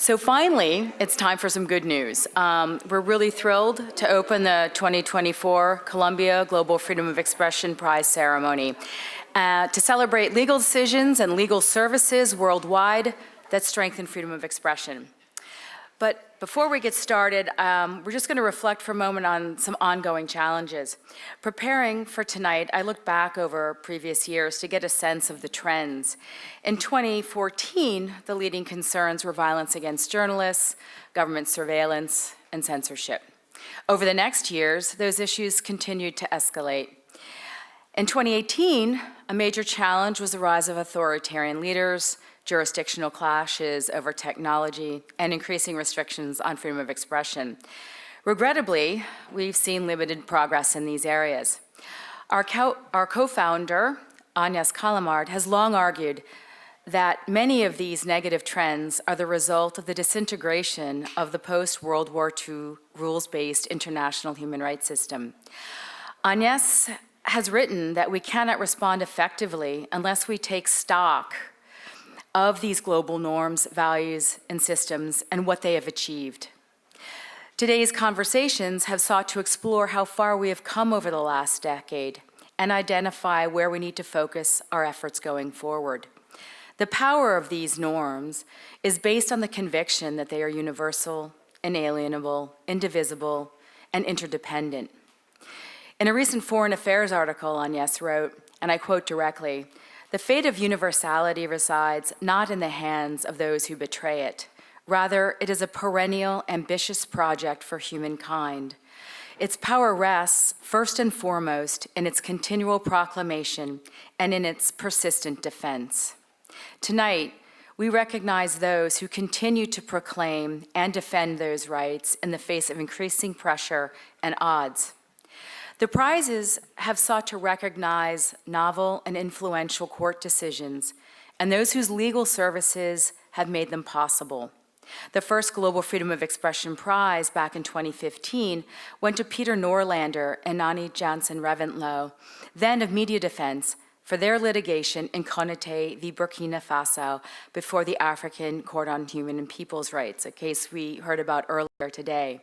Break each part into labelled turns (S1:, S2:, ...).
S1: So finally, it's time for some good news. We're really thrilled to open the 2024 Columbia Global Freedom of Expression Prize ceremony to celebrate legal decisions and legal services worldwide that strengthen freedom of expression. But before we get started, we're just going to reflect for a moment on some ongoing challenges. Preparing for tonight, I looked back over previous years to get a sense of the trends. In 2014, the leading concerns were violence against journalists, government surveillance, and censorship. Over the next years, those issues continued to escalate. In 2018, a major challenge was the rise of authoritarian leaders, jurisdictional clashes over technology, and increasing restrictions on freedom of expression. Regrettably, we've seen limited progress in these areas. Our co-founder, Agnes Callamard, has long argued that many of these negative trends are the result of the disintegration of the post-World War II rules-based international human rights system. Agnes has written that we cannot respond effectively unless we take stock of these global norms, values, and systems, and what they have achieved. Today's conversations have sought to explore how far we have come over the last decade and identify where we need to focus our efforts going forward. The power of these norms is based on the conviction that they are universal, inalienable, indivisible, and interdependent. In a recent Foreign Affairs article, Agnes wrote, and I quote directly, "The fate of universality resides not in the hands of those who betray it. Rather, it is a perennial, ambitious project for humankind. Its power rests, first and foremost, in its continual proclamation and in its persistent defense." Tonight, we recognize those who continue to proclaim and defend those rights in the face of increasing pressure and odds. The prizes have sought to recognize novel and influential court decisions and those whose legal services have made them possible. The first Global Freedom of Expression Prize back in 2015 went to Peter Norlander and Nani Jansen Reventlow, then of Media Defense, for their litigation in Keynote v. Burkina Faso before the African Court on Human and People's Rights, a case we heard about earlier today.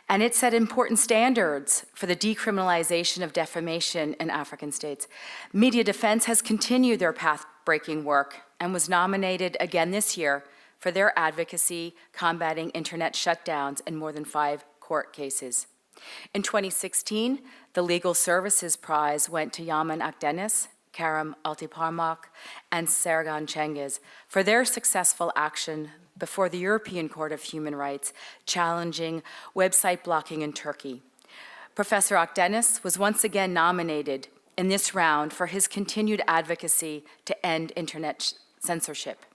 S1: And it set important standards for the decriminalization of defamation in African states. Media Defense has continued their path-breaking work and was nominated again this year for their advocacy combating internet shutdowns in more than 5 court cases. In 2016, the Legal Services Prize went to Yaman Akdeniz, Karim Altıparmak, and Serkan Cengiz for their successful action before the European Court of Human Rights, challenging website blocking in Turkey. Professor Akdeniz was once again nominated in this round for his continued advocacy to end internet censorship.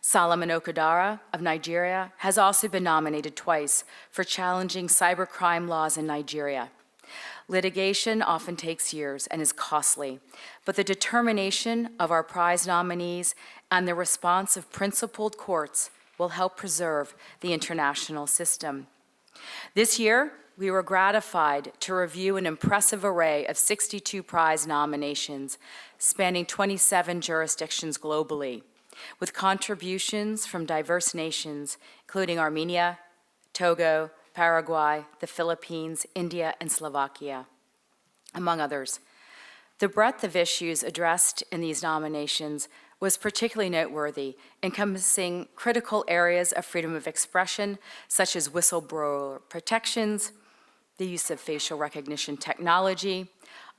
S1: Solomon Okudara of Nigeria has also been nominated twice for challenging cybercrime laws in Nigeria. Litigation often takes years and is costly, but the determination of our prize nominees and the response of principled courts will help preserve the international system. This year, we were gratified to review an impressive array of 62 prize nominations spanning 27 jurisdictions globally, with contributions from diverse nations, including Armenia, Togo, Paraguay, the Philippines, India, and Slovakia, among others. The breadth of issues addressed in these nominations was particularly noteworthy, encompassing critical areas of freedom of expression, such as whistleblower protections, the use of facial recognition technology,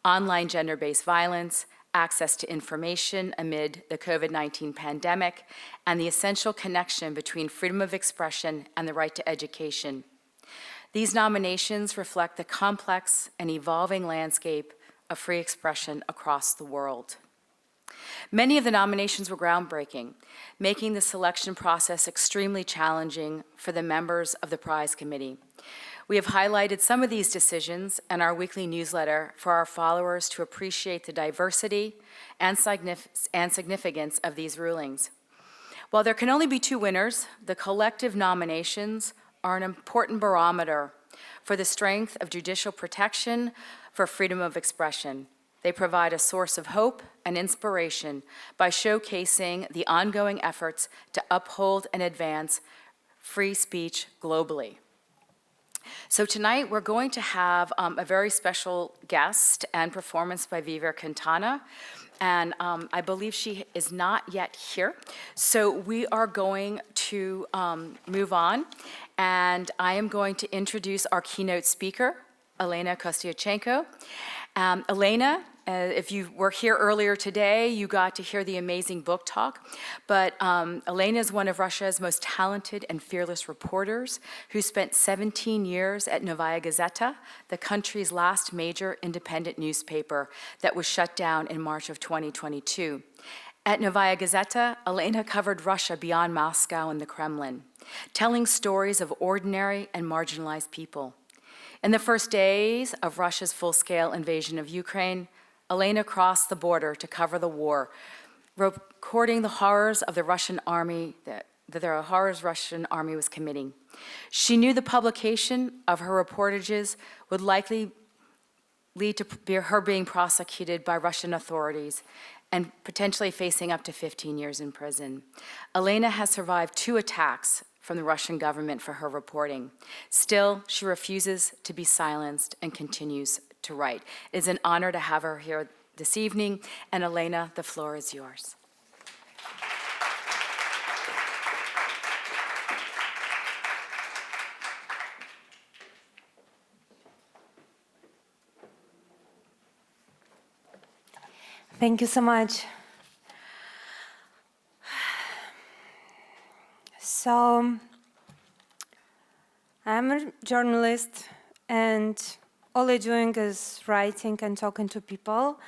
S1: online gender-based violence, access to information amid the COVID-19 pandemic, and the essential connection between freedom of expression and the right to education. These nominations reflect the complex and evolving landscape of free expression across the world. Many of the nominations were groundbreaking, making the selection process extremely challenging for the members of the prize committee. We have highlighted some of these decisions in our weekly newsletter for our followers to appreciate the diversity and significance of these rulings. While there can only be 2 winners, the collective nominations are an important barometer for the strength of judicial protection for freedom of expression. They provide a source of hope and inspiration by showcasing the ongoing efforts to uphold and advance free speech globally. So tonight we're going to have a very special guest and performance by Vivir Quintana. And I believe she is not yet here. So we are going to move on. And I am going to introduce our keynote speaker, Elena Kostyuchenko. Elena, if you were here earlier today, you got to hear the amazing book talk. But Elena is one of Russia's most talented and fearless reporters who spent 17 years at Novaya Gazeta, the country's last major independent newspaper that was shut down in March of 2022. At Novaya Gazeta, Elena covered Russia beyond Moscow and the Kremlin, telling stories of ordinary and marginalized people. In the first days of Russia's full-scale invasion of Ukraine, Elena crossed the border to cover the war, recording the horrors of the Russian army Russian army was committing. She knew the publication of her reportages would likely lead to her being prosecuted by Russian authorities and potentially facing up to 15 years in prison. Elena has survived 2 attacks from the Russian government for her reporting. Still, she refuses to be silenced and continues to write. It is an honor to have her here this evening, and Elena, the floor is yours.
S2: Thank you so much. So, I'm a journalist, and all I'm doing is writing and talking to people.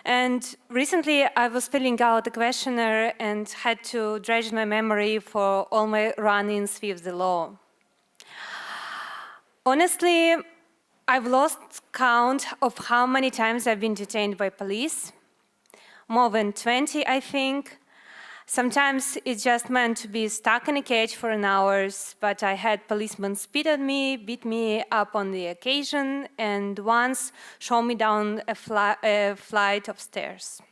S2: And recently, I was filling out a questionnaire and had to dredge my memory for all my run-ins with the law. Honestly, I've lost count of how many times I've been detained by police. More than 20, I think. Sometimes it's just meant to be stuck in a cage for an hour, but I had policemen spit at me, beat me up on the occasion, and once showed me down a flight of stairs.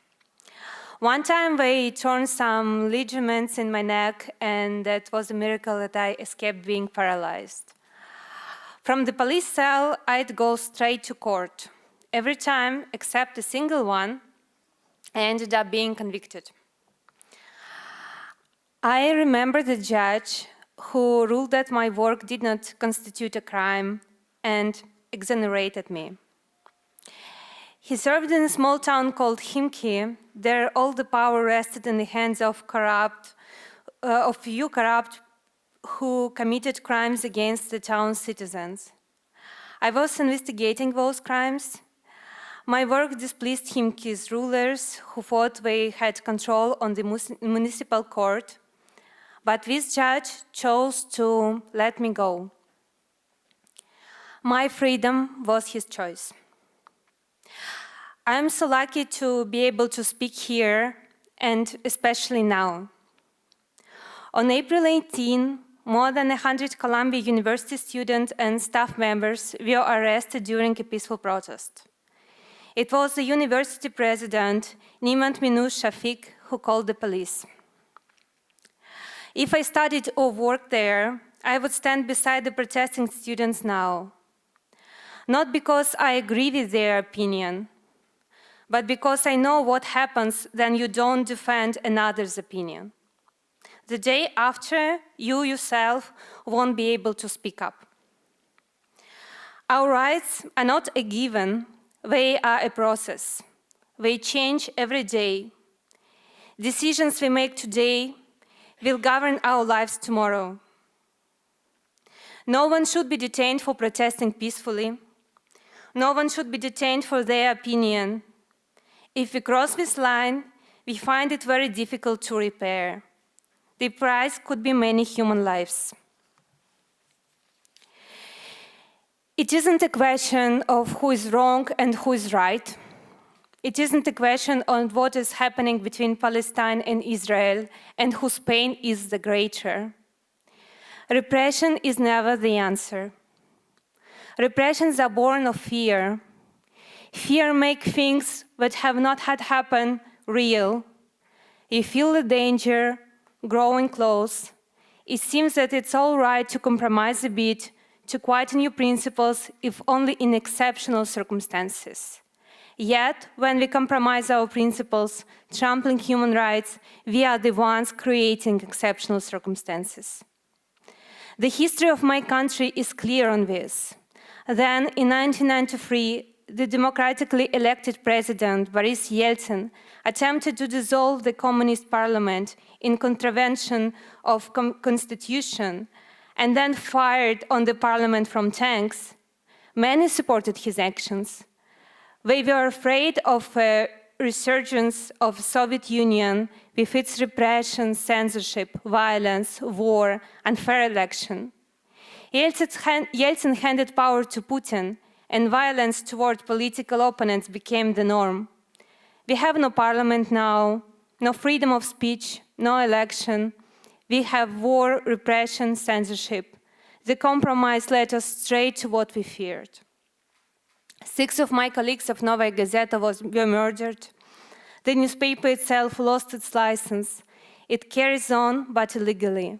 S2: One time they turned some ligaments in my neck, and that was a miracle that I escaped being paralyzed. From the police cell, I'd go straight to court. Every time, except a single one, I ended up being convicted. I remember the judge who ruled that my work did not constitute a crime and exonerated me. He served in a small town called Khimki. There, all the power rested in the hands of few corrupt who committed crimes against the town's citizens. I was investigating those crimes. My work displeased Khimki's rulers, who thought they had control on the municipal court, but this judge chose to let me go. My freedom was his choice. I am so lucky to be able to speak here, and especially now. On April 18, more than 100 Columbia University students and staff members were arrested during a peaceful protest. It was the university president, Nimat Minouche Shafik, who called the police. If I studied or worked there, I would stand beside the protesting students now. Not because I agree with their opinion, but because I know what happens when you don't defend another's opinion. The day after, you yourself won't be able to speak up. Our rights are not a given, they are a process. They change every day. Decisions we make today will govern our lives tomorrow. No one should be detained for protesting peacefully. No one should be detained for their opinion. If we cross this line, we find it very difficult to repair. The price could be many human lives. It isn't a question of who is wrong and who is right. It isn't a question on what is happening between Palestine and Israel and whose pain is the greater. Repression is never the answer. Repressions are born of fear. Fear makes things that have not had happen real. You feel the danger growing close. It seems that it's all right to compromise a bit, to quieten your principles, if only in exceptional circumstances. Yet, when we compromise our principles, trampling human rights, we are the ones creating exceptional circumstances. The history of my country is clear on this. Then, in 1993, the democratically elected president, Boris Yeltsin, attempted to dissolve the communist parliament in contravention of constitution and then fired on the parliament from tanks. Many supported his actions. They were afraid of a resurgence of Soviet Union with its repression, censorship, violence, war, unfair election. Yeltsin handed power to Putin, and violence toward political opponents became the norm. We have no parliament now, no freedom of speech, no election. We have war, repression, censorship. The compromise led us straight to what we feared. 6 of my colleagues of Novaya Gazeta were murdered. The newspaper itself lost its license. It carries on, but illegally.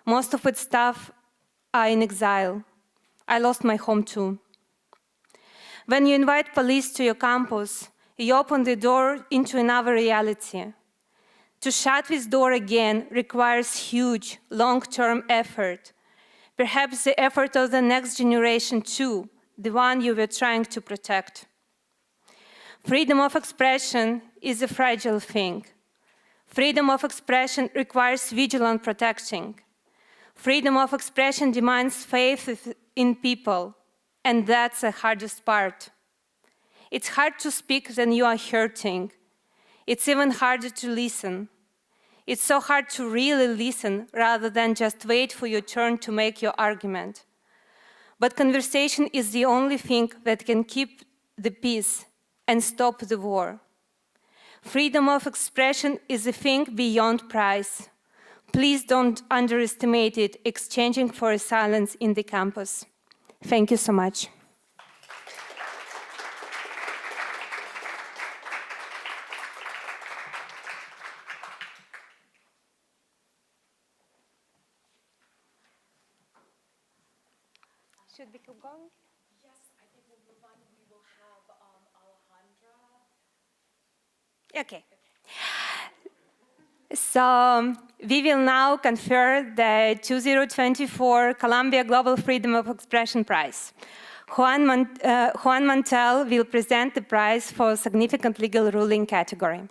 S2: Most of its staff are in exile. I lost my home too. When you invite police to your campus, you open the door into another reality. To shut this door again requires huge, long-term effort. Perhaps the effort of the next generation too, the one you were trying to protect. Freedom of expression is a fragile thing. Freedom of expression requires vigilant protecting. Freedom of expression demands faith in people, and that's the hardest part. It's hard to speak when you are hurting. It's even harder to listen. It's so hard to really listen rather than just wait for your turn to make your argument. But conversation is the only thing that can keep the peace and stop the war. Freedom of expression is a thing beyond price. Please don't underestimate it, exchanging for a silence in the campus. Thank you so much. Should we keep going?
S1: Yes, I think we'll move on. We will have Alejandra.
S2: Okay. So we will now confer the 2024 Columbia Global Freedom of Expression Prize. Juan Mantel will present the prize for significant legal ruling category.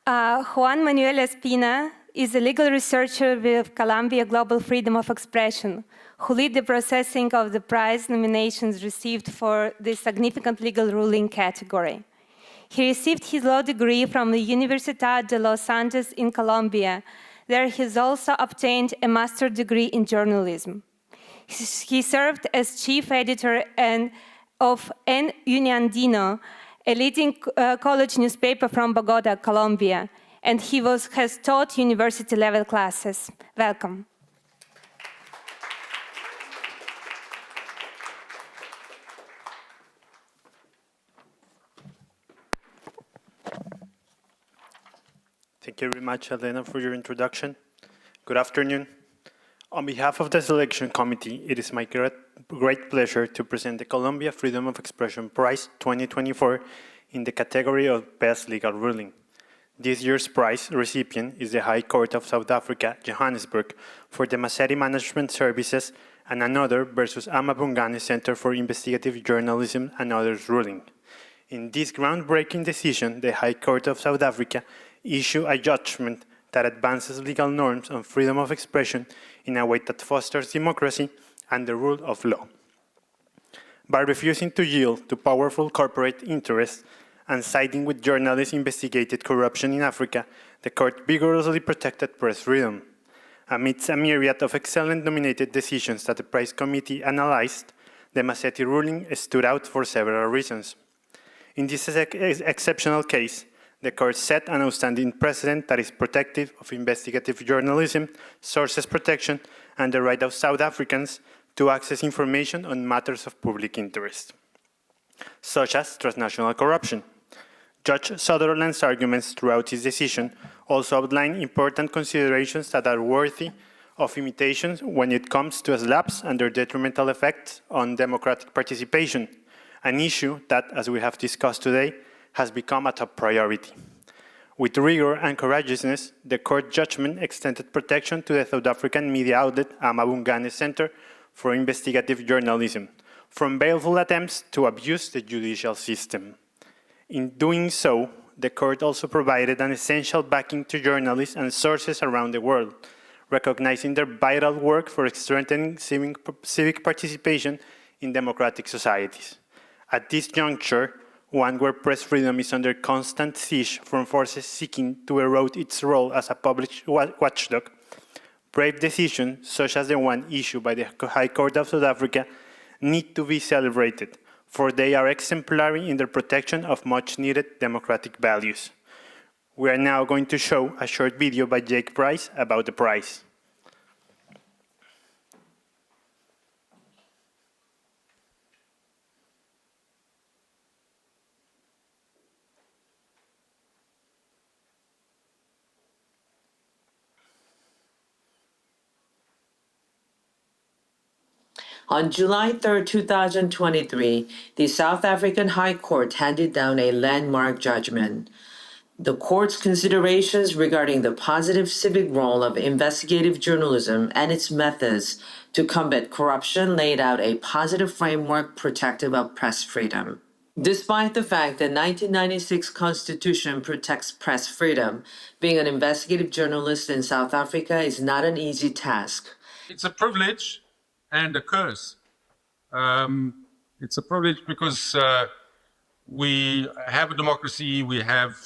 S2: Juan Manuel Espina is a legal researcher with Columbia Global Freedom of Expression, who lead the processing of the prize nominations received for the significant legal ruling category. He received his law degree from the Universidad de los Andes in Colombia. There he has also obtained a master's degree in journalism. He served as chief editor of El Uniandino, a leading college newspaper from Bogota, Colombia, and he has taught university-level classes. Welcome.
S3: Thank you very much, Elena, for your introduction. Good afternoon. On behalf of the selection committee, it is my great pleasure to present the Columbia Freedom of Expression Prize 2024 in the category of Best Legal Ruling. This year's prize recipient is the High Court of South Africa, Johannesburg, for the Massetti Management Services and another versus amaBhugane Center for Investigative Journalism and Others ruling. In this groundbreaking decision, the High Court of South Africa issued a judgment that advances legal norms on freedom of expression in a way that fosters democracy and the rule of law. By refusing to yield to powerful corporate interests and siding with journalists investigated corruption in Africa, the court vigorously protected press freedom. Amidst a myriad of excellent nominated decisions that the prize committee analyzed, the Massetti ruling stood out for several reasons. In this exceptional case, the court set an outstanding precedent that is protective of investigative journalism, sources protection, and the right of South Africans to access information on matters of public interest, such as transnational corruption. Judge Sutherland's arguments throughout his decision also outline important considerations that are worthy of imitation when it comes to SLAPs and their detrimental effects on democratic participation, an issue that, as we have discussed today, has become a top priority. With rigor and courageousness, the court judgment extended protection to the South African media outlet amaBhugane Center for Investigative Journalism, from baleful attempts to abuse the judicial system. In doing so, the court also provided an essential backing to journalists and sources around the world, recognizing their vital work for strengthening civic participation in democratic societies. At this juncture, one where press freedom is under constant siege from forces seeking to erode its role as a public watchdog, brave decisions, such as the one issued by the High Court of South Africa, need to be celebrated, for they are exemplary in their protection of much-needed democratic values. We are now going to show a short video by Jake Price about the prize.
S4: On July 3, 2023, the South African High Court handed down a landmark judgment. The court's considerations regarding the positive civic role of investigative journalism and its methods to combat corruption laid out a positive framework protective of press freedom. Despite the fact that 1996 Constitution protects press freedom, being an investigative journalist in South Africa is not an easy task.
S5: It's a privilege and a curse. It's a privilege because we have a democracy, we have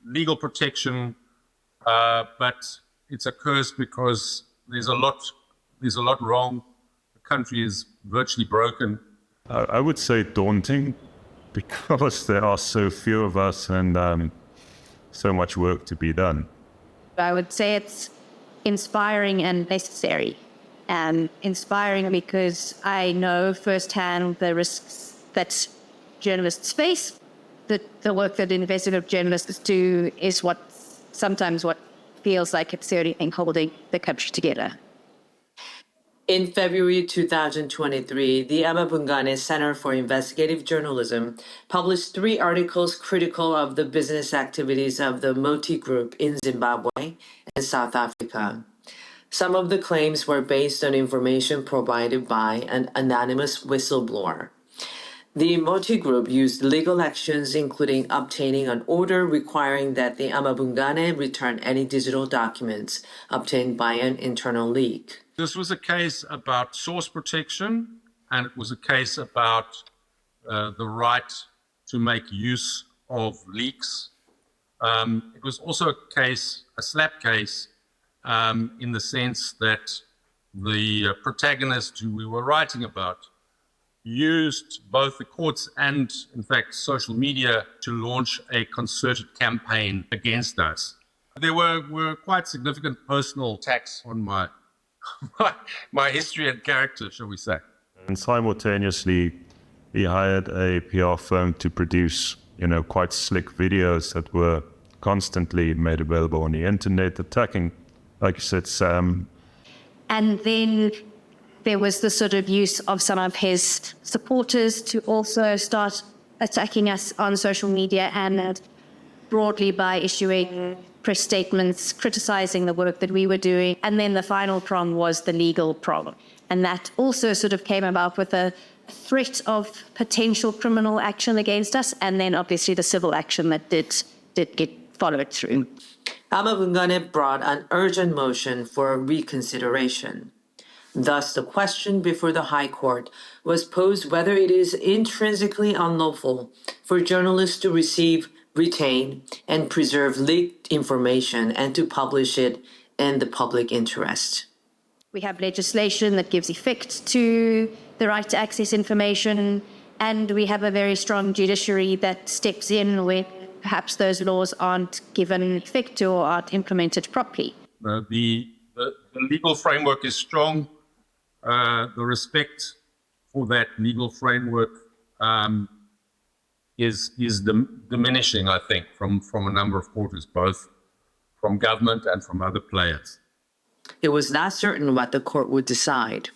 S5: legal protection, but it's a curse because there's a lot wrong. The country is virtually broken.
S6: I would say daunting, because there are so few of us and so much work to be done.
S7: I would say it's inspiring and necessary. And inspiring because I know firsthand the risks that journalists face. The work that investigative journalists do is sometimes what feels like it's the only thing holding the country together.
S4: In February 2023, the amaBhugane Center for Investigative Journalism published 3 articles critical of the business activities of the Moti Group in Zimbabwe and South Africa. Some of the claims were based on information provided by an anonymous whistleblower. The Moti Group used legal actions, including obtaining an order requiring that the amaBhugane return any digital documents obtained by an internal leak.
S5: This was a case about source protection, and it was a case about the right to make use of leaks. It was also a SLAP case, in the sense that the protagonist who we were writing about used both the courts and, in fact, social media to launch a concerted campaign against us. There were quite significant personal attacks on my history and character, shall we say.
S6: And simultaneously, he hired a PR firm to produce, quite slick videos that were constantly made available on the internet, attacking, like you said, Sam.
S7: And then there was the sort of use of some of his supporters to also start attacking us on social media and broadly by issuing press statements criticizing the work that we were doing. And then the final prong was the legal prong. And that also sort of came about with a threat of potential criminal action against us, and then obviously the civil action that did get followed through.
S4: amaBhugane brought an urgent motion for reconsideration. Thus, the question before the High Court was posed whether it is intrinsically unlawful for journalists to receive, retain, and preserve leaked information and to publish it in the public interest.
S7: We have legislation that gives effect to the right to access information, and we have a very strong judiciary that steps in when perhaps those laws aren't given effect to or aren't implemented properly.
S5: The legal framework is strong. The respect for that legal framework diminishing, I think, from a number of quarters, both from government and from other players.
S4: It was not certain what the court would decide.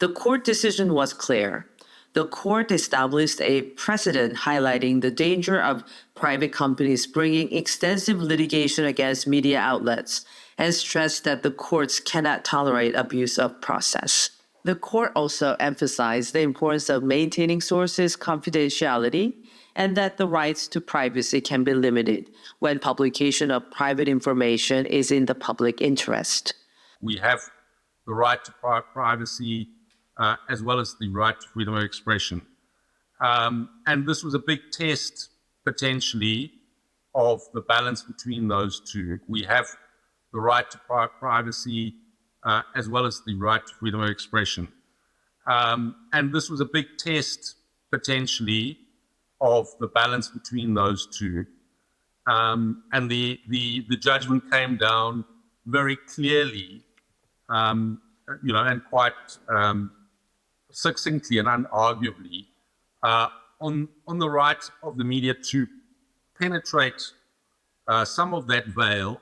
S4: The court decision was clear. The court established a precedent highlighting the danger of private companies bringing extensive litigation against media outlets and stressed that the courts cannot tolerate abuse of process. The court also emphasized the importance of maintaining sources' confidentiality and that the rights to privacy can be limited when publication of private information is in the public interest.
S5: We have the right to privacy as well as the right to freedom of expression. And this was a big test, potentially, of the balance between those two. We have the right to privacy as well as the right to freedom of expression. And this was a big test, potentially, of the balance between those two. And the judgment came down very clearly, and quite succinctly and unarguably on the right of the media to penetrate some of that veil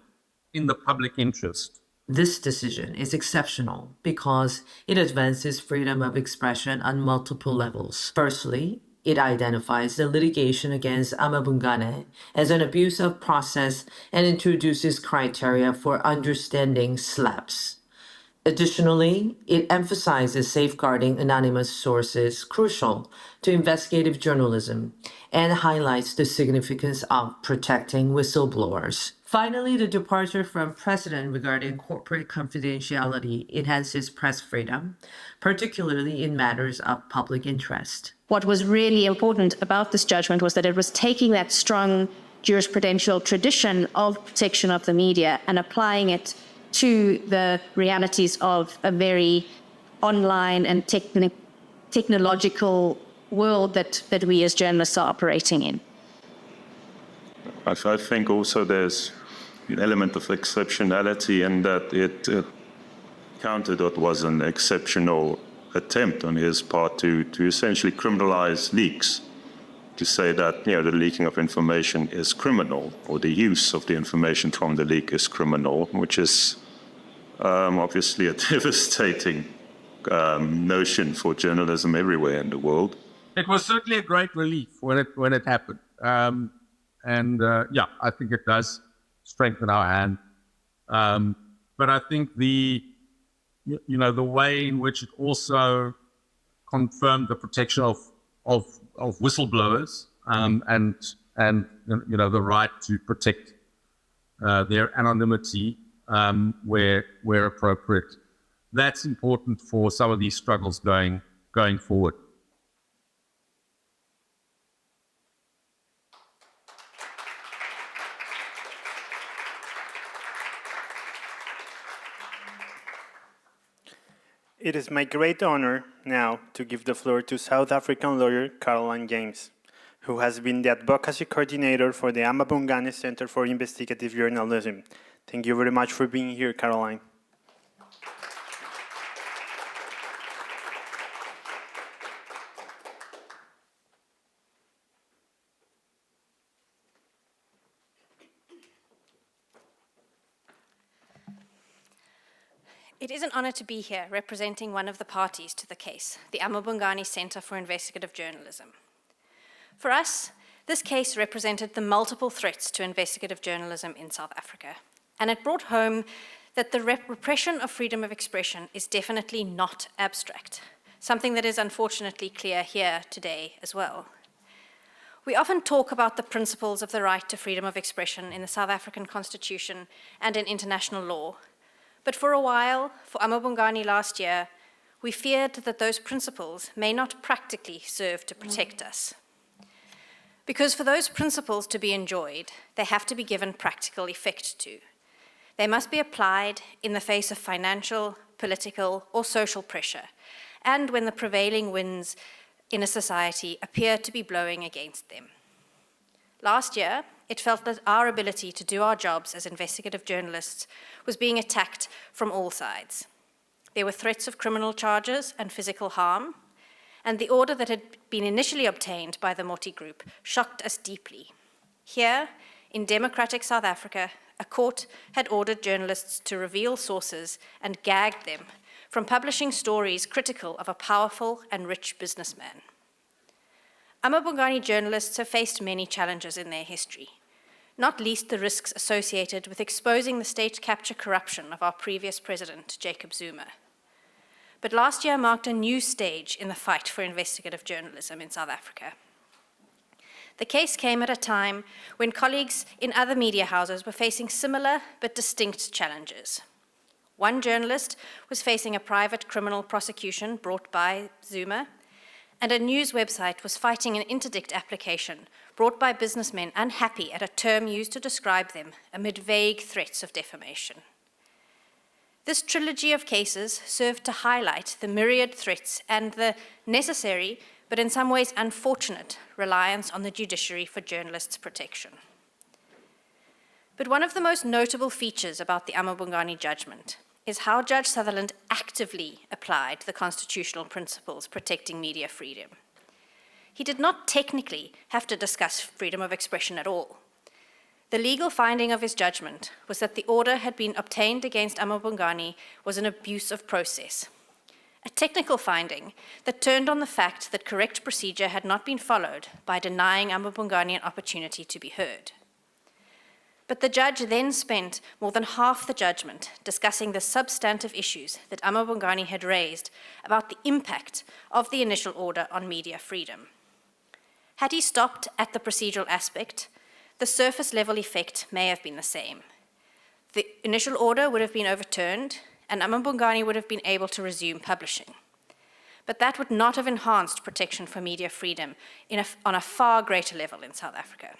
S5: in the public interest.
S4: This decision is exceptional because it advances freedom of expression on multiple levels. Firstly, it identifies the litigation against amaBhugane as an abuse of process and introduces criteria for understanding SLAPs. Additionally, it emphasizes safeguarding anonymous sources crucial to investigative journalism and highlights the significance of protecting whistleblowers. Finally, the departure from precedent regarding corporate confidentiality enhances press freedom, particularly in matters of public interest.
S7: What was really important about this judgment was that it was taking that strong jurisprudential tradition of protection of the media and applying it to the realities of a very online and technological world that we as journalists are operating in.
S6: I think also there's an element of exceptionality in that it counted what was an exceptional attempt on his part to essentially criminalize leaks, to say that the leaking of information is criminal, or the use of the information from the leak is criminal, which is obviously a devastating notion for journalism everywhere in the world.
S5: It was certainly a great relief when it happened, I think it does strengthen our hand. But I think the way in which it also confirmed the protection of whistleblowers and the right to protect their anonymity where appropriate. That's important for some of these struggles going forward.
S3: It is my great honor now to give the floor to South African lawyer Caroline James, who has been the advocacy coordinator for the amaBhugane Center for Investigative Journalism. Thank you very much for being here, Caroline.
S8: It is an honor to be here representing one of the parties to the case, the amaBhugane Center for Investigative Journalism. For us, this case represented the multiple threats to investigative journalism in South Africa, and it brought home that the repression of freedom of expression is definitely not abstract, something that is unfortunately clear here today as well. We often talk about the principles of the right to freedom of expression in the South African Constitution and in international law. But for a while, for amaBhugane last year, we feared that those principles may not practically serve to protect us. Because for those principles to be enjoyed, they have to be given practical effect to. They must be applied in the face of financial, political, or social pressure, and when the prevailing winds in a society appear to be blowing against them. Last year, it felt that our ability to do our jobs as investigative journalists was being attacked from all sides. There were threats of criminal charges and physical harm, and the order that had been initially obtained by the Moti Group shocked us deeply. Here, in democratic South Africa, a court had ordered journalists to reveal sources and gagged them from publishing stories critical of a powerful and rich businessman. amaBhugane journalists have faced many challenges in their history, not least the risks associated with exposing the state capture corruption of our previous president, Jacob Zuma. But last year marked a new stage in the fight for investigative journalism in South Africa. The case came at a time when colleagues in other media houses were facing similar but distinct challenges. One journalist was facing a private criminal prosecution brought by Zuma, and a news website was fighting an interdict application brought by businessmen unhappy at a term used to describe them amid vague threats of defamation. This trilogy of cases served to highlight the myriad threats and the necessary, but in some ways unfortunate, reliance on the judiciary for journalists' protection. But one of the most notable features about the amaBhugane judgment is how Judge Sutherland actively applied the constitutional principles protecting media freedom. He did not technically have to discuss freedom of expression at all. The legal finding of his judgment was that the order had been obtained against amaBhugane was an abuse of process, a technical finding that turned on the fact that correct procedure had not been followed by denying amaBhugane an opportunity to be heard. But the judge then spent more than half the judgment discussing the substantive issues that amaBhugane had raised about the impact of the initial order on media freedom. Had he stopped at the procedural aspect, the surface level effect may have been the same. The initial order would have been overturned, and amaBhugane would have been able to resume publishing. But that would not have enhanced protection for media freedom on a far greater level in South Africa.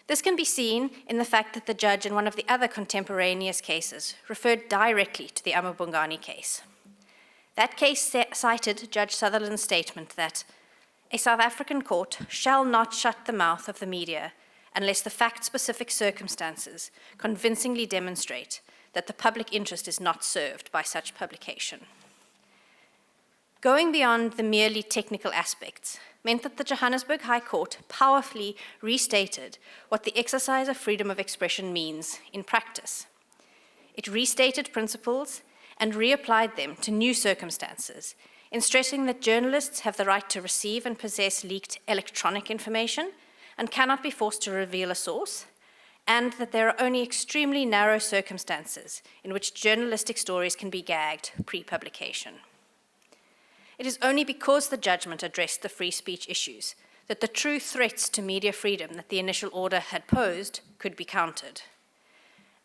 S8: This can be seen in the fact that the judge in one of the other contemporaneous cases referred directly to the amaBhugane case. That case cited Judge Sutherland's statement that a South African court shall not shut the mouth of the media unless the fact-specific circumstances convincingly demonstrate that the public interest is not served by such publication. Going beyond the merely technical aspects meant that the Johannesburg High Court powerfully restated what the exercise of freedom of expression means in practice. It restated principles and reapplied them to new circumstances, in stressing that journalists have the right to receive and possess leaked electronic information and cannot be forced to reveal a source, and that there are only extremely narrow circumstances in which journalistic stories can be gagged pre-publication. It is only because the judgment addressed the free speech issues that the true threats to media freedom that the initial order had posed could be countered.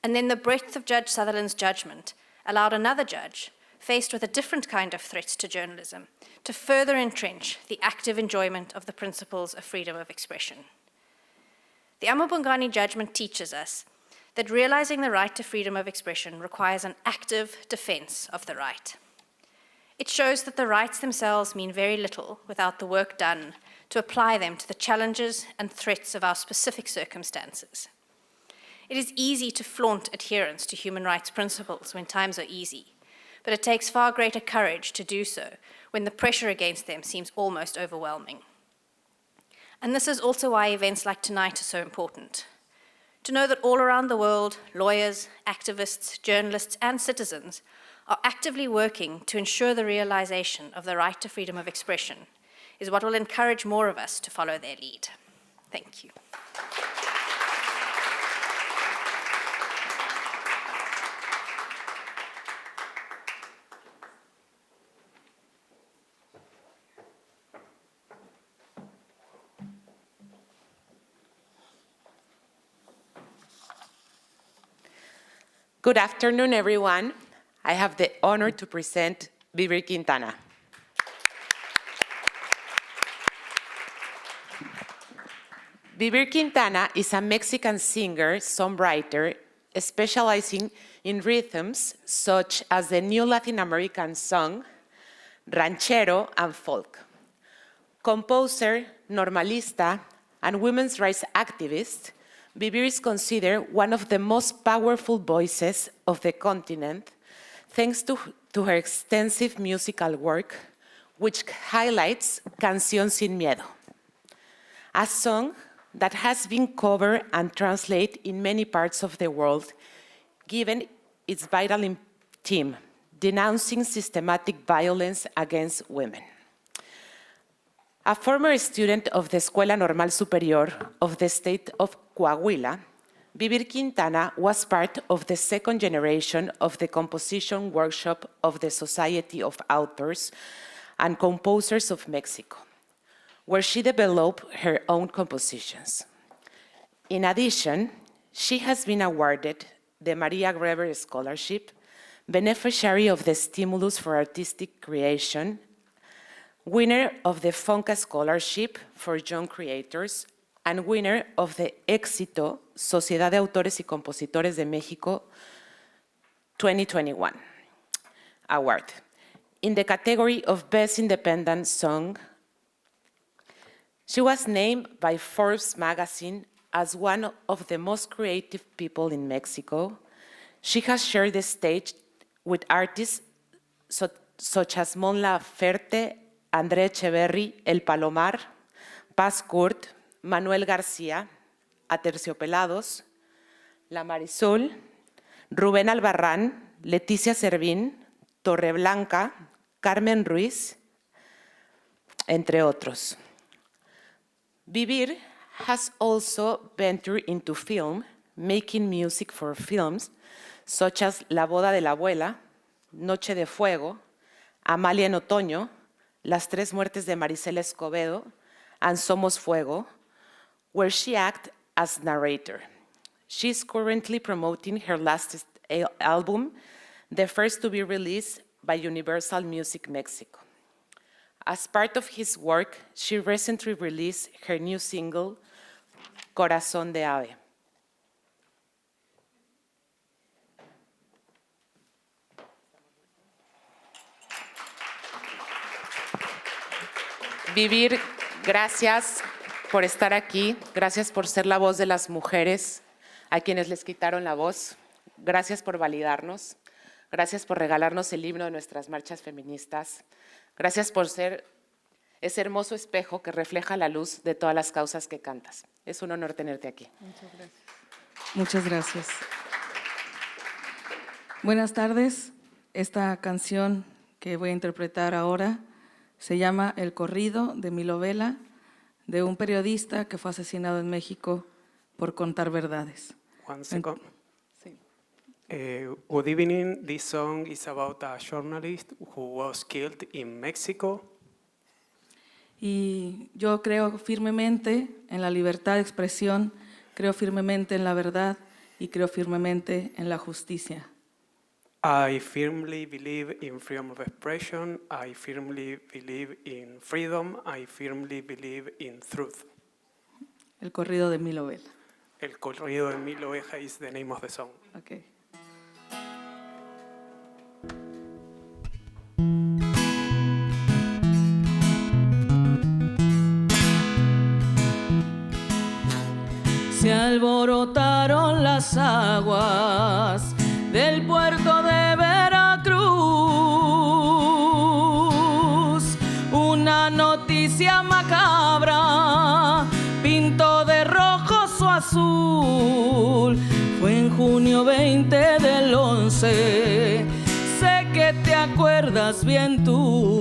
S8: And then the breadth of Judge Sutherland's judgment allowed another judge, faced with a different kind of threats to journalism, to further entrench the active enjoyment of the principles of freedom of expression. The amaBhugane judgment teaches us that realizing the right to freedom of expression requires an active defense of the right. It shows that the rights themselves mean very little without the work done to apply them to the challenges and threats of our specific circumstances. It is easy to flaunt adherence to human rights principles when times are easy, but it takes far greater courage to do so when the pressure against them seems almost overwhelming. And this is also why events like tonight are so important. To know that all around the world, lawyers, activists, journalists, and citizens are actively working to ensure the realization of the right to freedom of expression is what will encourage more of us to follow their lead. Thank you.
S9: Good afternoon, everyone. I have the honor to present Vivir Quintana. Vivir Quintana is a Mexican singer, songwriter, specializing in rhythms such as the new Latin American song, ranchero, and folk. Composer, normalista, and women's rights activist, Vivir is considered one of the most powerful voices of the continent, thanks to her extensive musical work, which highlights Canción, sin miedo, a song that has been covered and translated in many parts of the world, given its vital theme, denouncing systematic violence against women. A former student of the Escuela Normal Superior of the state of Coahuila, Vivir Quintana was part of the second generation of the composition workshop of the Society of Authors and Composers of Mexico, where she developed her own compositions. In addition, she has been awarded the Maria Greber Scholarship, beneficiary of the Stimulus for Artistic Creation, winner of the Fonca Scholarship for Young Creators, and winner of the Éxito Sociedad de Autores y Compositores de México 2021 award in the category of Best Independent Song. She was named by Forbes magazine as one of the most creative people in Mexico. She has shared the stage with artists such as Mon Laferte, André Echeverry, El Palomar, Paz Kurt, Manuel García, Aterciopelados, La Marisol, Rubén Albarrán, Leticia Servín, Torreblanca, Carmen Ruiz, entre otros. Vivir has also ventured into film, making music for films such as La Boda de la Abuela, Noche de Fuego, Amalia en Otoño, Las Tres Muertes de Marisela Escobedo, and Somos Fuego, where she acted as narrator. She is currently promoting her latest album, the first to be released by Universal Music Mexico. As part of his work, she recently released her new single, Corazón de Ave. Vivir, gracias por estar aquí, gracias por ser la voz de las mujeres a quienes les quitaron la voz, gracias por validarnos, gracias por regalarnos el himno de nuestras marchas feministas, gracias por ser ese hermoso espejo que refleja la luz de todas las causas que cantas. Es un honor tenerte aquí.
S10: Muchas gracias. Muchas gracias. Buenas tardes. Esta canción que voy a interpretar ahora se llama El corrido de mi novela, de un periodista que fue asesinado en México por contar verdades.
S11: One second.
S10: Sí.
S11: Good evening. This song is about a journalist who was killed in Mexico.
S10: Y yo creo firmemente en la libertad de expresión, creo firmemente en la verdad y creo firmemente en la justicia.
S11: I firmly believe in freedom of expression. I firmly believe in freedom. I firmly believe in truth.
S10: El corrido de mi novela.
S11: El corrido de mil ovejas is the name of the song.
S10: Okay. Se alborotaron las aguas del puerto de Veracruz. Una noticia macabra pintó de rojo su azul. Fue en junio 20 del 11. Sé que te acuerdas bien tú.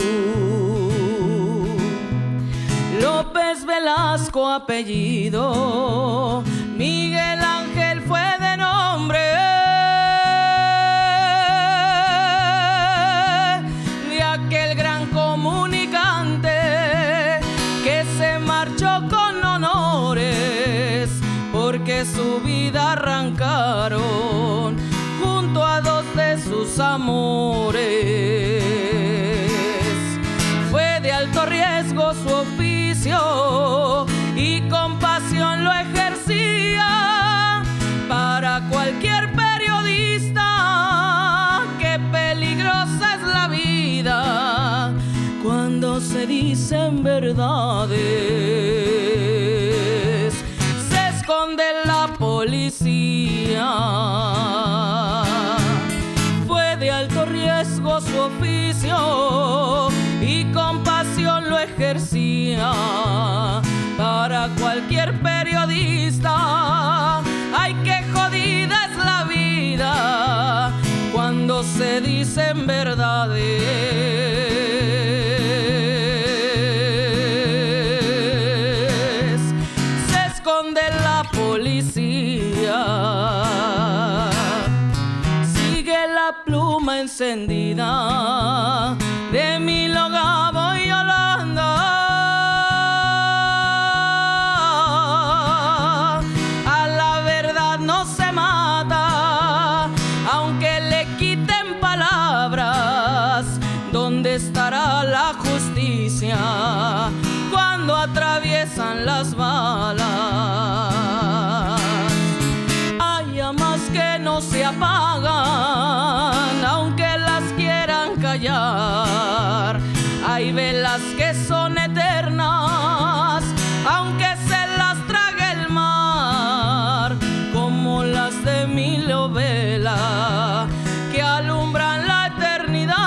S10: López Velasco apellido, Miguel Ángel fue de nombre. De aquel gran comunicante que se marchó con honores, porque su vida arrancaron junto a dos de sus amores. Fue de alto riesgo su oficio y con pasión lo ejercía para cualquier periodista. Qué peligrosa es la vida cuando se dicen verdades. Se esconde la policía. Fue de alto riesgo su oficio y con pasión lo ejercía. Para cualquier periodista, ay, qué jodida es la vida cuando se dicen verdades. Se esconde la policía, sigue la pluma encendida de Milo, Gabo y Yolanda. A la verdad no se mata, aunque le quiten palabras. ¿Dónde estará la justicia cuando atraviesan las balas? Hay llamas que no se apagan, aunque las quieran callar. Hay velas que son eternas, aunque se las trague el mar, como las de mi novela que alumbran la eternidad.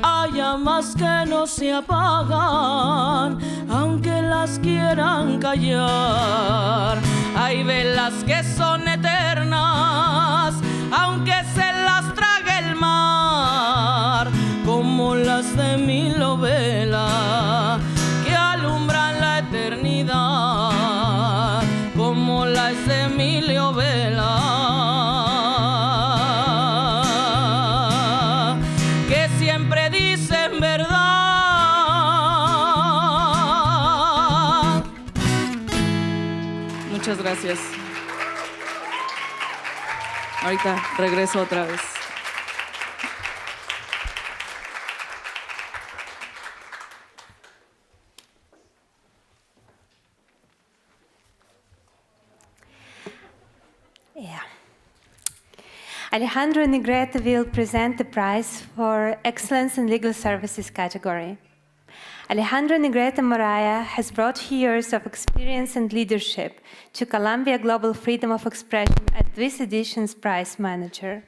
S10: Hay llamas que no se apagan, aunque las quieran callar. Hay velas que son eternas, aunque se las trague el mar, como las de mi novela que alumbran la eternidad, como las de mi novela que siempre dicen verdad. Muchas gracias. Ahorita regreso otra vez.
S2: Alejandra and Negrete will present the prize for Excellence in Legal Services category. Alejandra Negrete Moraya has brought years of experience and leadership to Columbia Global Freedom of Expression as this edition's prize manager.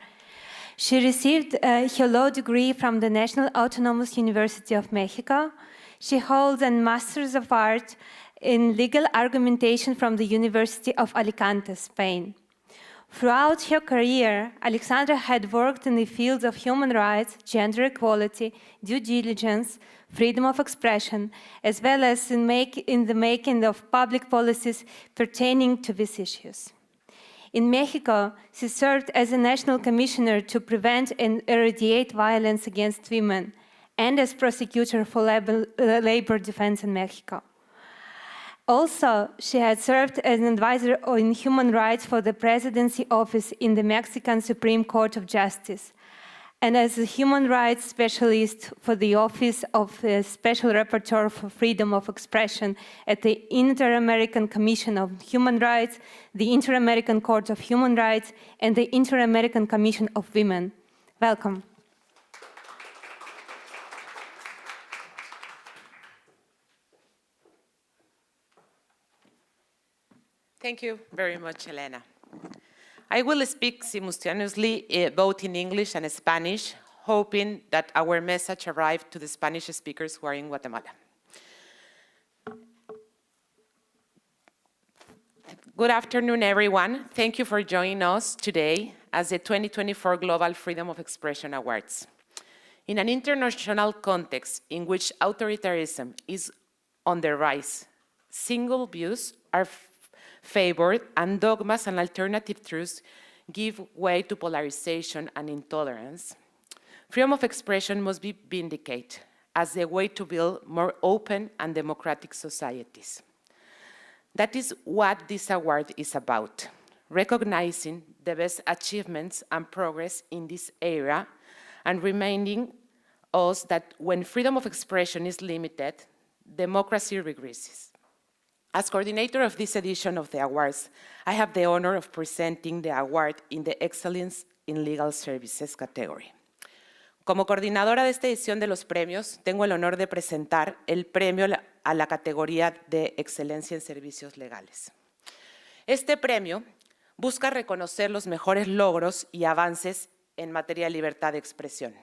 S2: She received her law degree from the National Autonomous University of Mexico. She holds a Master's of Art in Legal Argumentation from the University of Alicante, Spain. Throughout her career, Alexandra had worked in the fields of human rights, gender equality, due diligence, freedom of expression, as well as in the making of public policies pertaining to these issues. In Mexico, she served as a national commissioner to prevent and eradicate violence against women and as prosecutor for labor defense in Mexico. Also, she had served as an advisor on human rights for the presidency office in the Mexican Supreme Court of Justice, and as a human rights specialist for the Office of the Special Rapporteur for Freedom of Expression at the Inter-American Commission of Human Rights, the Inter-American Court of Human Rights, and the Inter-American Commission of Women. Welcome.
S9: Thank you very much, Elena. I will speak simultaneously both in English and Spanish, hoping that our message arrives to the Spanish speakers who are in Guatemala. Good afternoon, everyone. Thank you for joining us today as the 2024 Global Freedom of Expression Awards. In an international context in which authoritarianism is on the rise, single views are favored, and dogmas and alternative truths give way to polarization and intolerance, freedom of expression must be vindicated as the way to build more open and democratic societies. That is what this award is about, recognizing the best achievements and progress in this area and reminding us that when freedom of expression is limited, democracy regresses. As coordinator of this edition of the awards, I have the honor of presenting the award in the Excellence in Legal Services category. Como coordinadora de esta edición de los premios, tengo el honor de presentar el premio a la categoría de Excelencia en Servicios Legales. Este premio busca reconocer los mejores logros y avances en materia de libertad de expresión,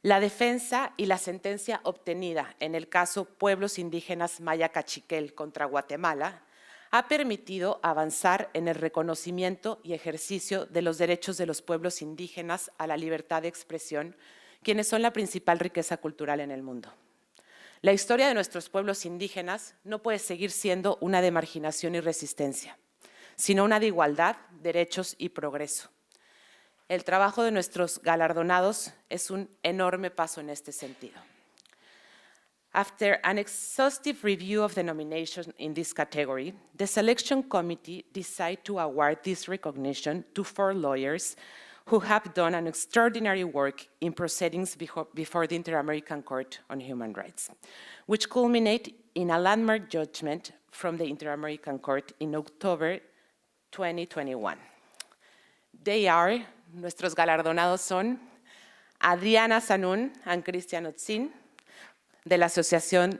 S9: La defensa y la sentencia obtenida en el caso Pueblos Indígenas Maya Cachiquel contra Guatemala ha permitido avanzar en el reconocimiento y ejercicio de los derechos de los pueblos indígenas a la libertad de expresión, quienes son la principal riqueza cultural en el mundo. La historia de nuestros pueblos indígenas no puede seguir siendo una de marginación y resistencia, sino una de igualdad, derechos y progreso. El trabajo de nuestros galardonados es un enorme paso en este sentido. After an exhaustive review of the nominations in this category, the selection committee decided to award this recognition to 4 lawyers who have done an extraordinary work in proceedings before the Inter-American Court on Human Rights, which culminate in a landmark judgment from the Inter-American Court in October 2021. They are, nuestros galardonados son Adriana Sanún and Cristian Otzin, de la Asociación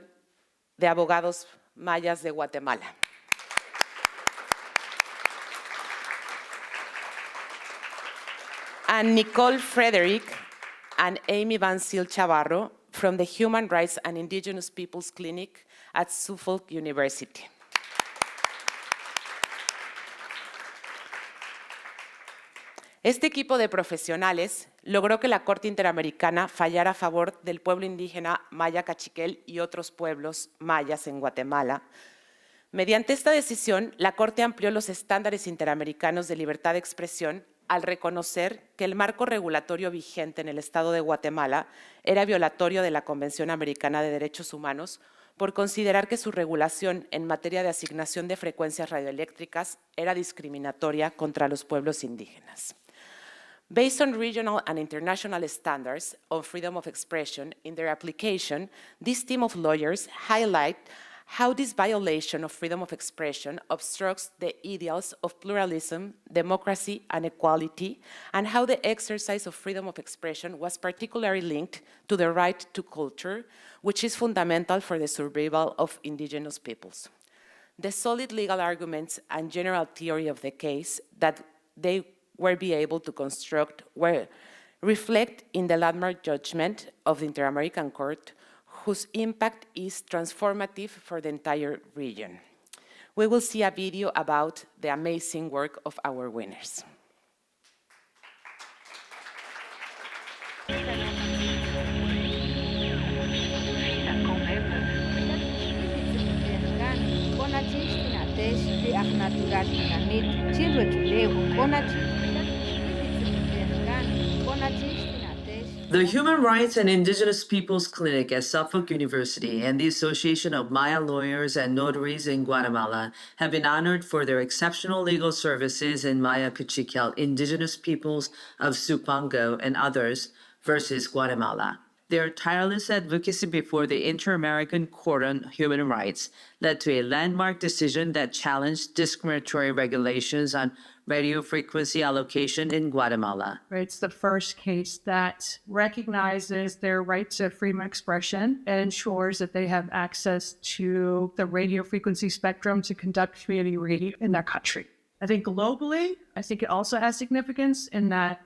S9: de Abogados Mayas de Guatemala. And Nicole Frederick and Amy Van Sil Chavarro from the Human Rights and Indigenous Peoples Clinic at Suffolk University. Este equipo de profesionales logró que la Corte Interamericana fallara a favor del pueblo indígena Maya Cachiquel y otros pueblos mayas en Guatemala. Mediante esta decisión, la Corte amplió los estándares interamericanos de libertad de expresión al reconocer que el marco regulatorio vigente en el Estado de Guatemala era violatorio de la Convención Americana de Derechos Humanos por considerar que su regulación en materia de asignación de frecuencias radioeléctricas era discriminatoria contra los pueblos indígenas. Based on regional and international standards on freedom of expression in their application, this team of lawyers highlight how this violation of freedom of expression obstructs the ideals of pluralism, democracy, and equality, and how the exercise of freedom of expression was particularly linked to the right to culture, which is fundamental for the survival of indigenous peoples. The solid legal arguments and general theory of the case that they were be able to construct were reflect in the landmark judgment of the Inter-American Court, whose impact is transformative for the entire region. We will see a video about the amazing work of our winners.
S4: The Human Rights and Indigenous Peoples Clinic at Suffolk University and the Association of Maya Lawyers and Notaries in Guatemala have been honored for their exceptional legal services in Maya Cachiquel, Indigenous Peoples of Supango and others versus Guatemala. Their tireless advocacy before the Inter-American Court on Human Rights led to a landmark decision that challenged discriminatory regulations on radio frequency allocation in Guatemala.
S12: It's the first case that recognizes their right to freedom of expression and ensures that they have access to the radio frequency spectrum to conduct community radio in their country. I think globally, I think it also has significance in that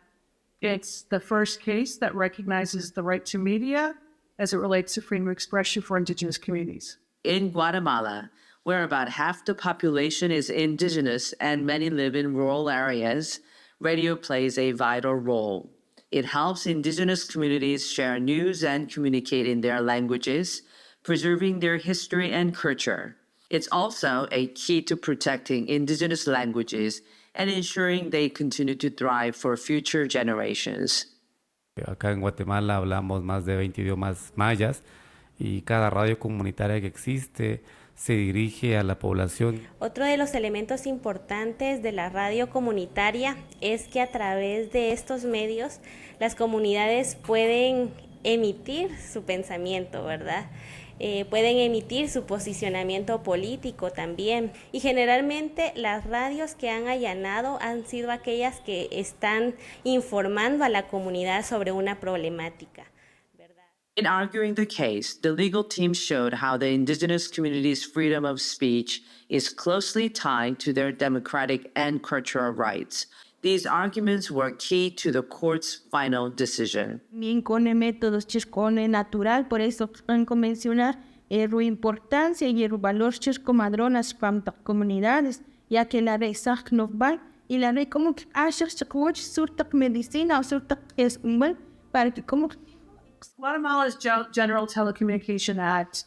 S12: it's the first case that recognizes the right to media as it relates to freedom of expression for Indigenous communities.
S4: In Guatemala, where about half the population is indigenous and many live in rural areas, radio plays a vital role. It helps indigenous communities share news and communicate in their languages, preserving their history and culture. It's also a key to protecting indigenous languages and ensuring they continue to thrive for future generations.
S13: Acá en Guatemala hablamos más de 20 idiomas mayas y cada radio comunitaria que existe se dirige a la población.
S14: Otro de los elementos importantes de la radio comunitaria es que a través de estos medios las comunidades pueden emitir su pensamiento, ¿verdad? Pueden emitir su posicionamiento político también. Y generalmente las radios que han allanado han sido aquellas que están informando a la comunidad sobre una problemática.
S4: In arguing the case, the legal team showed how the indigenous community's freedom of speech is closely tied to their democratic and cultural rights. These arguments were key to the court's final decision.
S15: Minkone métodos chircone natural, por eso franco mencionar su importancia y el valor chirco madronas para comunidades, ya que la ley sac no va y la ley como que hace surta medicina o surta es un buen para que como
S12: Guatemala's General Telecommunication Act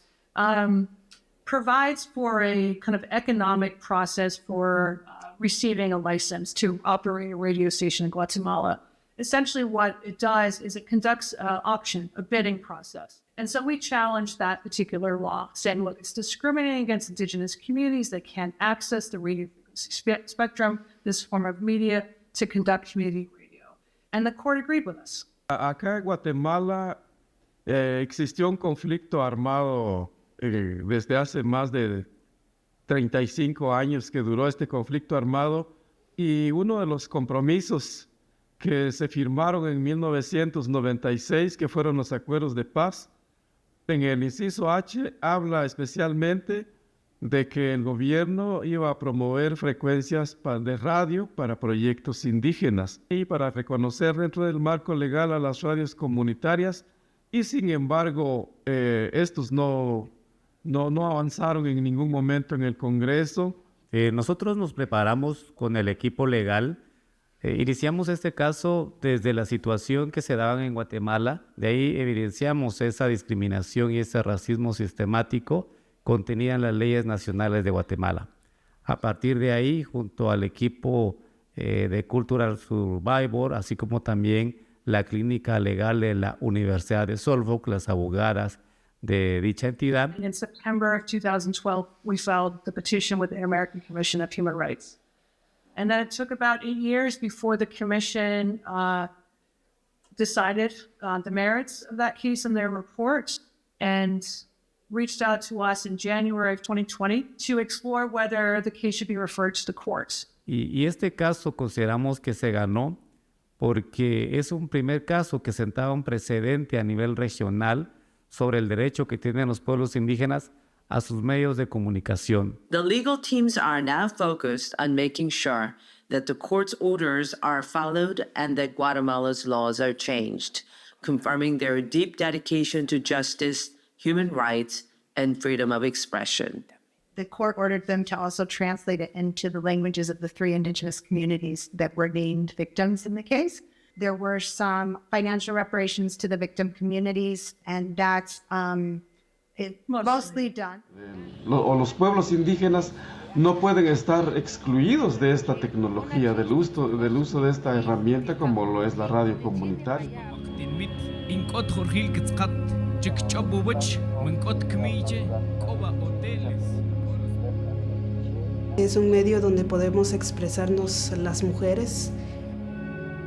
S12: provides for a kind of economic process for receiving a license to operate a radio station in Guatemala. Essentially what it does is it conducts an auction, a bidding process. And so we challenge that particular law, saying, look, it's discriminating against indigenous communities that can't access the radio frequency spectrum, this form of media, to conduct community radio. And the court agreed with us.
S16: Acá en Guatemala existió un conflicto armado desde hace más de 35 años que duró este conflicto armado, y uno de los compromisos que se firmaron en 1996, que fueron los acuerdos de paz, en el inciso H habla especialmente de que el gobierno iba a promover frecuencias de radio para proyectos indígenas y para reconocer dentro del marco legal a las radios comunitarias, y sin embargo estos no avanzaron en ningún momento en el Congreso.
S13: Nosotros nos preparamos con el equipo legal. Iniciamos este caso desde la situación que se daba en Guatemala. De ahí evidenciamos esa discriminación y ese racismo sistemático contenida en las leyes nacionales de Guatemala. A partir de ahí, junto al equipo de Cultural Survivor, así como también la clínica legal de la Universidad de Suffolk, las abogadas de dicha entidad.
S12: In September of 2012, we filed the petition with the American Commission of Human Rights. And then it took about 8 years before the commission decided the merits of that case in their report and reached out to us in January of 2020 to explore whether the case should be referred to the courts.
S13: Y este caso consideramos que se ganó porque es un primer caso que sentaba un precedente a nivel regional sobre el derecho que tienen los pueblos indígenas a sus medios de comunicación.
S4: The legal teams are now focused on making sure that the court's orders are followed and that Guatemala's laws are changed, confirming their deep dedication to justice, human rights, and freedom of expression.
S17: The court ordered them to also translate it into the languages of the 3 indigenous communities that were named victims in the case. There were some financial reparations to the victim communities, and that's mostly done.
S16: Los pueblos indígenas no pueden estar excluidos de esta tecnología, del uso de esta herramienta como lo es la radio comunitaria.
S18: Es un medio donde podemos expresarnos las mujeres.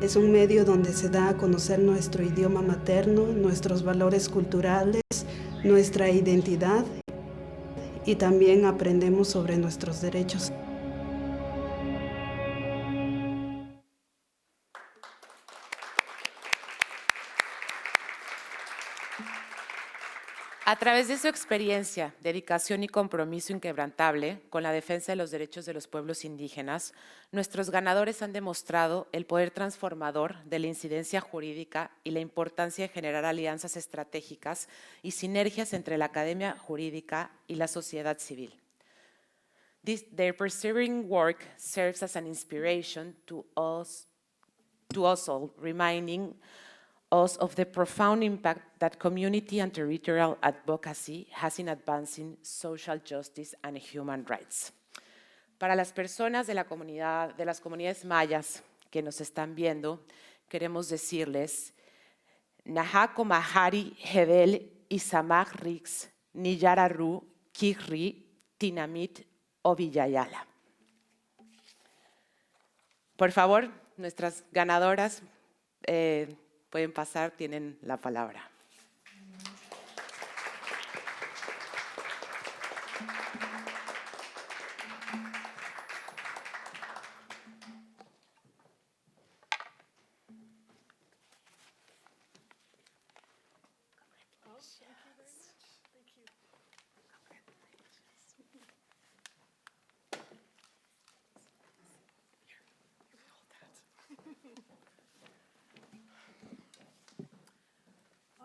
S18: Es un medio donde se da a conocer nuestro idioma materno, nuestros valores culturales, nuestra identidad, y también aprendemos sobre nuestros derechos.
S9: A través de su experiencia, dedicación y compromiso inquebrantable con la defensa de los derechos de los pueblos indígenas, nuestros ganadores han demostrado el poder transformador de la incidencia jurídica y la importancia de generar alianzas estratégicas y sinergias entre la academia jurídica y la sociedad civil. Their persevering work serves as an inspiration to us all, reminding us of the profound impact that community and territorial advocacy has in advancing social justice and human rights. Para las personas de la comunidad, de las comunidades mayas que nos están viendo, queremos decirles: Nahako Mahari Hebel Isamag Rix Niyararu Kikri Tinamit o Villayala. Por favor, nuestras ganadoras pueden pasar, tienen la palabra.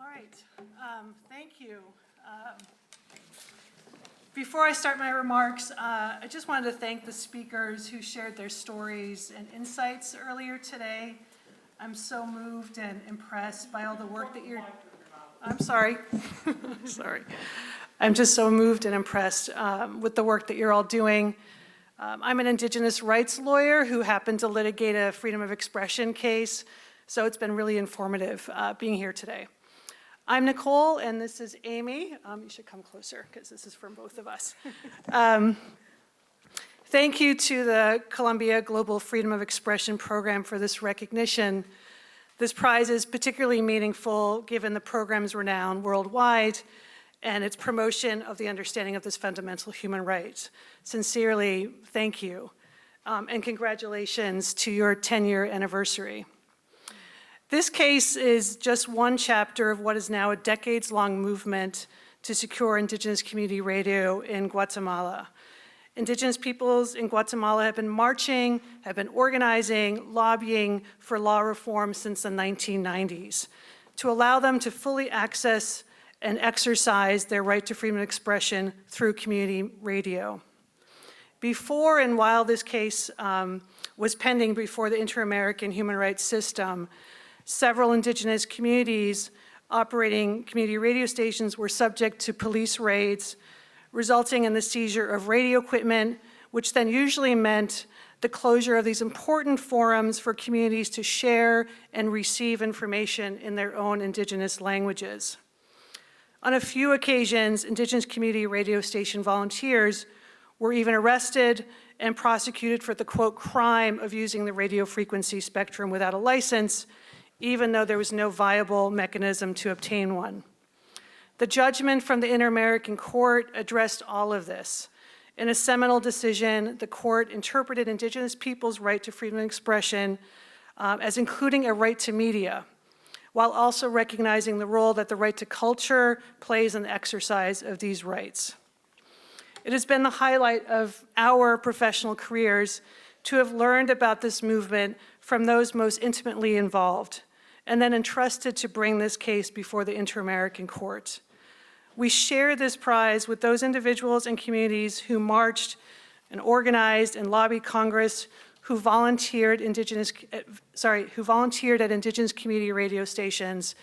S19: right, thank you. Before I start my remarks, I just wanted to thank the speakers who shared their stories and insights earlier today. I'm so moved and impressed by all the work that you're... I'm sorry. Sorry. I'm just so moved and impressed with the work that you're all doing. I'm an Indigenous rights lawyer who happened to litigate a freedom of expression case, so it's been really informative being here today. I'm Nicole, and this is Amy. You should come closer, because this is from both of us. Thank you to the Columbia Global Freedom of Expression Program for this recognition. This prize is particularly meaningful given the program's renown worldwide and its promotion of the understanding of this fundamental human right. Sincerely, thank you, and congratulations to your 10-year anniversary. This case is just one chapter of what is now a decades-long movement to secure Indigenous community radio in Guatemala. Indigenous peoples in Guatemala have been marching, have been organizing, lobbying for law reform since the 1990s to allow them to fully access and exercise their right to freedom of expression through community radio. Before and while this case was pending before the Inter-American Human Rights System, several Indigenous communities operating community radio stations were subject to police raids, resulting in the seizure of radio equipment, which then usually meant the closure of these important forums for communities to share and receive information in their own Indigenous languages. On a few occasions, Indigenous community radio station volunteers were even arrested and prosecuted for the, quote, crime of using the radio frequency spectrum without a license, even though there was no viable mechanism to obtain one. The judgment from the Inter-American Court addressed all of this. In a seminal decision, the court interpreted Indigenous peoples' right to freedom of expression as including a right to media, while also recognizing the role that the right to culture plays in the exercise of these rights. It has been the highlight of our professional careers to have learned about this movement from those most intimately involved, and then entrusted to bring this case before the Inter-American Court. We share this prize with those individuals and communities who marched and organized and lobbied Congress, who volunteered at Indigenous community radio stations,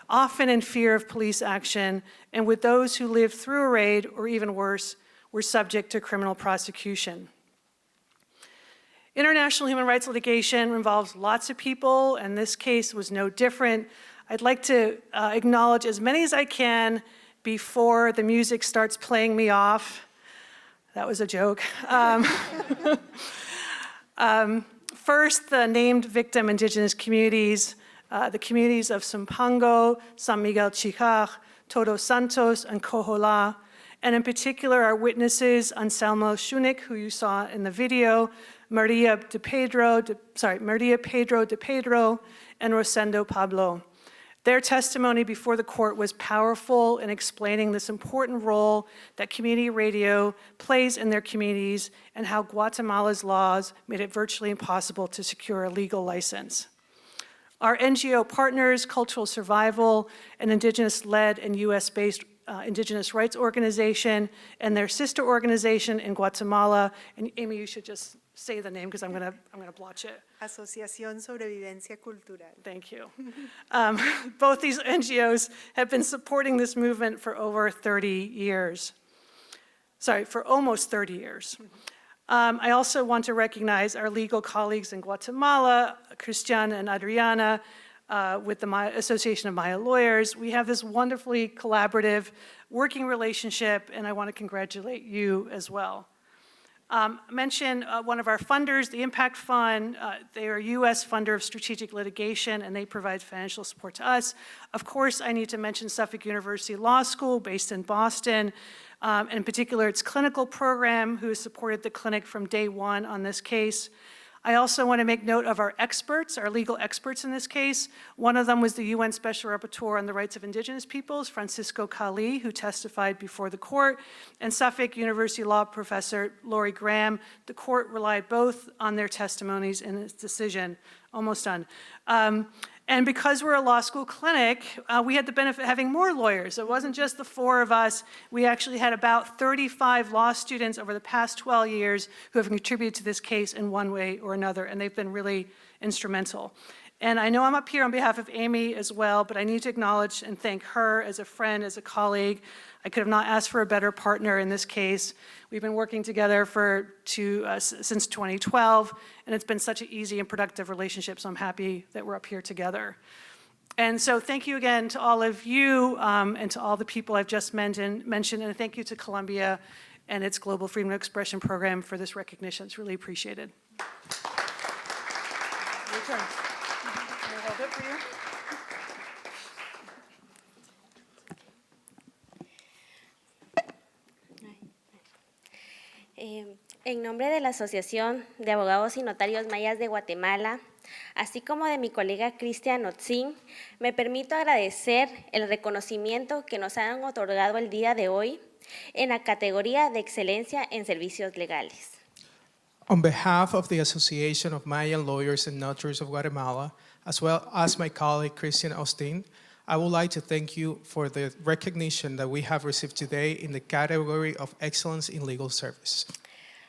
S19: often in fear of police action, and with those who lived through a raid, or even worse, were subject to criminal prosecution. International human rights litigation involves lots of people, and this case was no different. I'd like to acknowledge as many as I can before the music starts playing me off. That was a joke. First, the named victim Indigenous communities, the communities of Sumpango, San Miguel Chichaj, Todos Santos, and Cojola, and in particular our witnesses, Anselmo Shunik, who you saw in the video, Maria Pedro de Pedro, and Rosendo Pablo. Their testimony before the court was powerful in explaining this important role that community radio plays in their communities and how Guatemala's laws made it virtually impossible to secure a legal license. Our NGO partners, Cultural Survival, an Indigenous-led and US-based Indigenous rights organization, and their sister organization in Guatemala, and Amy, you should just say the name because I'm gonna blotch it.
S20: Asociación Sobrevivencia Cultural.
S19: Thank you. Both these NGOs have been supporting this movement for over 30 years. Sorry, for almost 30 years. I also want to recognize our legal colleagues in Guatemala, Christian and Adriana, with the Association of Maya Lawyers. We have this wonderfully collaborative working relationship, and I want to congratulate you as well. Mention one of our funders, the Impact Fund. They are a US funder of strategic litigation, and they provide financial support to us. Of course, I need to mention Suffolk University Law School, based in Boston, and in particular its clinical program, who has supported the clinic from day one on this case. I also want to make note of our experts, our legal experts in this case. One of them was the UN Special Rapporteur on the Rights of Indigenous Peoples, Francisco Cali, who testified before the court, and Suffolk University Law Professor Laurie Graham. The court relied both on their testimonies in its decision. Almost done. And because we're a law school clinic, we had the benefit of having more lawyers. It wasn't just the 4 of us. We actually had about 35 law students over the past 12 years who have contributed to this case in one way or another, and they've been really instrumental. And I know I'm up here on behalf of Amy as well, but I need to acknowledge and thank her as a friend, as a colleague. I could have not asked for a better partner in this case. We've been working together since 2012, and it's been such an easy and productive relationship, so I'm happy that we're up here together. And so thank you again to all of you and to all the people I've just mentioned, and thank you to Columbia and its Global Freedom of Expression program for this recognition. It's really appreciated. Your turn. Can I hold it for you?
S14: En nombre de la Asociación de Abogados y Notarios Mayas de Guatemala, así como de mi colega Cristian Otzin, me permito agradecer el reconocimiento que nos han otorgado el día de hoy en la categoría de excelencia en servicios legales.
S21: On behalf of the Association of Mayan Lawyers and Notaries of Guatemala, as well as my colleague Christian Austin, I would like to thank you for the recognition that we have received today in the category of Excellence in Legal Service.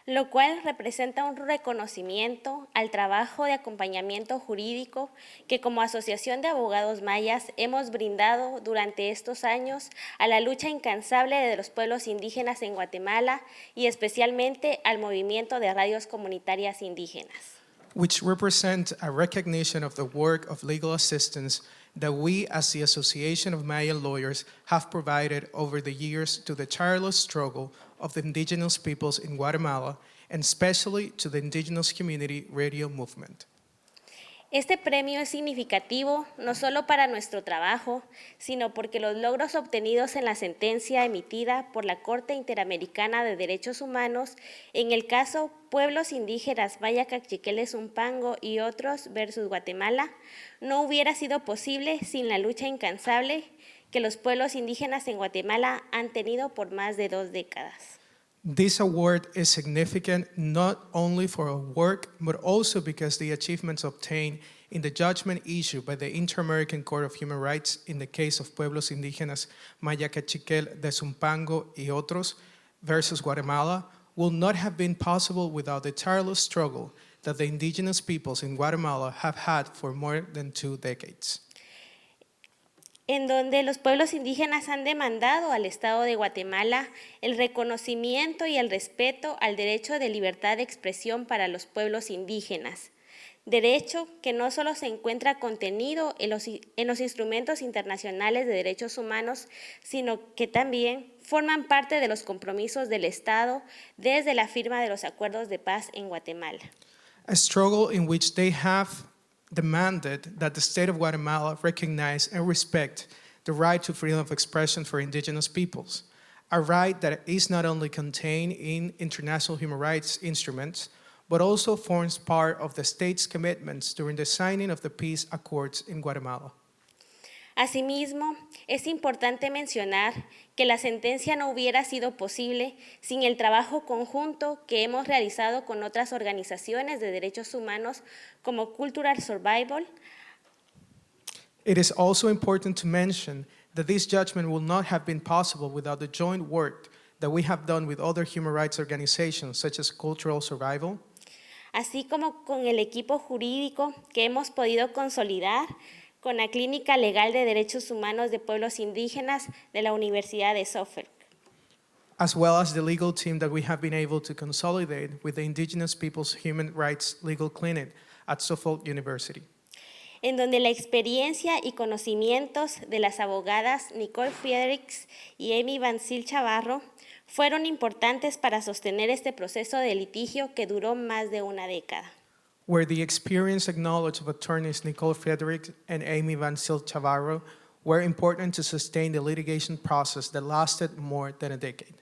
S14: Lo cual representa un reconocimiento al trabajo de acompañamiento jurídico que como Asociación de Abogados Mayas hemos brindado durante estos años a la lucha incansable de los pueblos indígenas en Guatemala y especialmente al movimiento de radios comunitarias indígenas.
S21: Which represent a recognition of the work of legal assistance that we as the Association of Mayan Lawyers have provided over the years to the tireless struggle of the indigenous peoples in Guatemala, and especially to the indigenous community radio movement.
S14: Este premio es significativo no solo para nuestro trabajo, sino porque los logros obtenidos en la sentencia emitida por la Corte Interamericana de Derechos Humanos en el caso Pueblos Indígenas Maya Cachiquel Zumpango y otros versus Guatemala no hubiera sido posible sin la lucha incansable que los pueblos indígenas en Guatemala han tenido por más de 2 décadas.
S21: This award is significant not only for our work, but also because the achievements obtained in the judgment issued by the Inter-American Court of Human Rights in the case of Pueblos Indígenas Maya Cachiquel de Zumpango y otros versus Guatemala will not have been possible without the tireless struggle that the indigenous peoples in Guatemala have had for more than 2 decades.
S14: En donde los pueblos indígenas han demandado al Estado de Guatemala el reconocimiento y el respeto al derecho de libertad de expresión para los pueblos indígenas, derecho que no solo se encuentra contenido en los instrumentos internacionales de derechos humanos, sino que también forman parte de los compromisos del Estado desde la firma de los acuerdos de paz en Guatemala.
S21: A struggle in which they have demanded that the state of Guatemala recognize and respect the right to freedom of expression for indigenous peoples, a right that is not only contained in international human rights instruments, but also forms part of the state's commitments during the signing of the peace accords in Guatemala.
S14: Asimismo, es importante mencionar que la sentencia no hubiera sido posible sin el trabajo conjunto que hemos realizado con otras organizaciones de derechos humanos como Cultural Survival.
S21: It is also important to mention that this judgment will not have been possible without the joint work that we have done with other human rights organizations such as Cultural Survival,
S14: así como con el equipo jurídico que hemos podido consolidar con la Clínica Legal de Derechos Humanos de Pueblos Indígenas de la Universidad de Suffolk.
S21: as well as the legal team that we have been able to consolidate with the Indigenous Peoples Human Rights Legal Clinic at Suffolk University,
S14: en donde la experiencia y conocimientos de las abogadas Nicole Friedrichs y Amy Van Sil Chavarro fueron importantes para sostener este proceso de litigio que duró más de 1 década.
S21: where the experience and knowledge of attorneys Nicole Friedrich and Amy Van Sil Chavarro were important to sustain the litigation process that lasted more than a decade.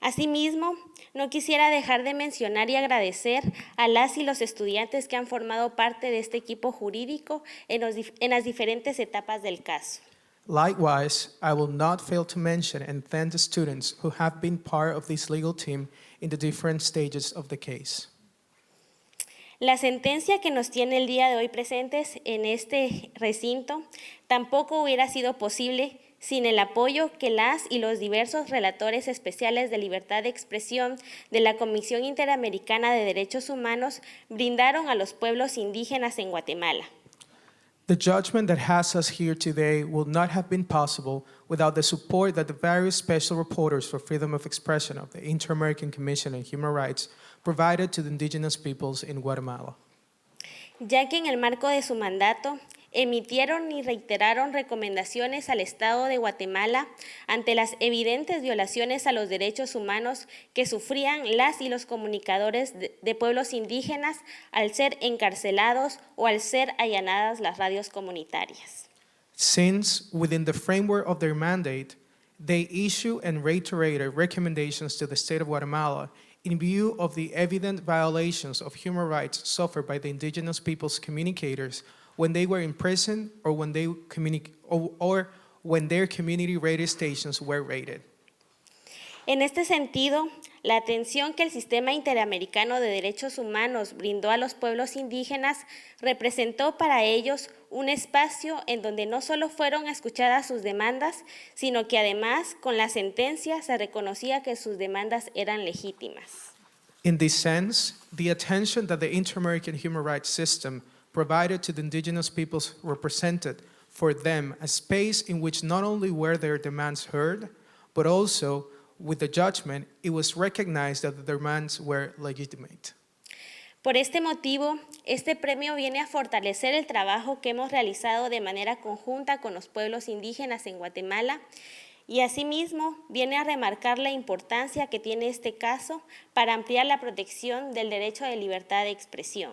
S14: Asimismo, no quisiera dejar de mencionar y agradecer a las y los estudiantes que han formado parte de este equipo jurídico en las diferentes etapas del caso.
S21: Likewise, I will not fail to mention and thank the students who have been part of this legal team in the different stages of the case.
S14: La sentencia que nos tiene el día de hoy presentes en este recinto tampoco hubiera sido posible sin el apoyo que las y los diversos relatores especiales de libertad de expresión de la Comisión Interamericana de Derechos Humanos brindaron a los pueblos indígenas en Guatemala.
S21: The judgment that has us here today will not have been possible without the support that the various special reporters for freedom of expression of the Inter-American Commission on Human Rights provided to the indigenous peoples in Guatemala.
S14: Ya que en el marco de su mandato emitieron y reiteraron recomendaciones al Estado de Guatemala ante las evidentes violaciones a los derechos humanos que sufrían las y los comunicadores de pueblos indígenas al ser encarcelados o al ser allanadas las radios comunitarias.
S21: Since, within the framework of their mandate, they issue and reiterated recommendations to the state of Guatemala in view of the evident violations of human rights suffered by the indigenous peoples' communicators when they were in prison or when they or when their community radio stations were raided.
S14: En este sentido, la atención que el Sistema Interamericano de Derechos Humanos brindó a los pueblos indígenas representó para ellos un espacio en donde no solo fueron escuchadas sus demandas, sino que además con la sentencia se reconocía que sus demandas eran legítimas.
S21: In this sense, the attention that the Inter-American human rights system provided to the indigenous peoples represented for them a space in which not only were their demands heard, but also, with the judgment, it was recognized that the demands were legitimate.
S14: Por este motivo, este premio viene a fortalecer el trabajo que hemos realizado de manera conjunta con los pueblos indígenas en Guatemala y asimismo viene a remarcar la importancia que tiene este caso para ampliar la protección del derecho de libertad de expresión.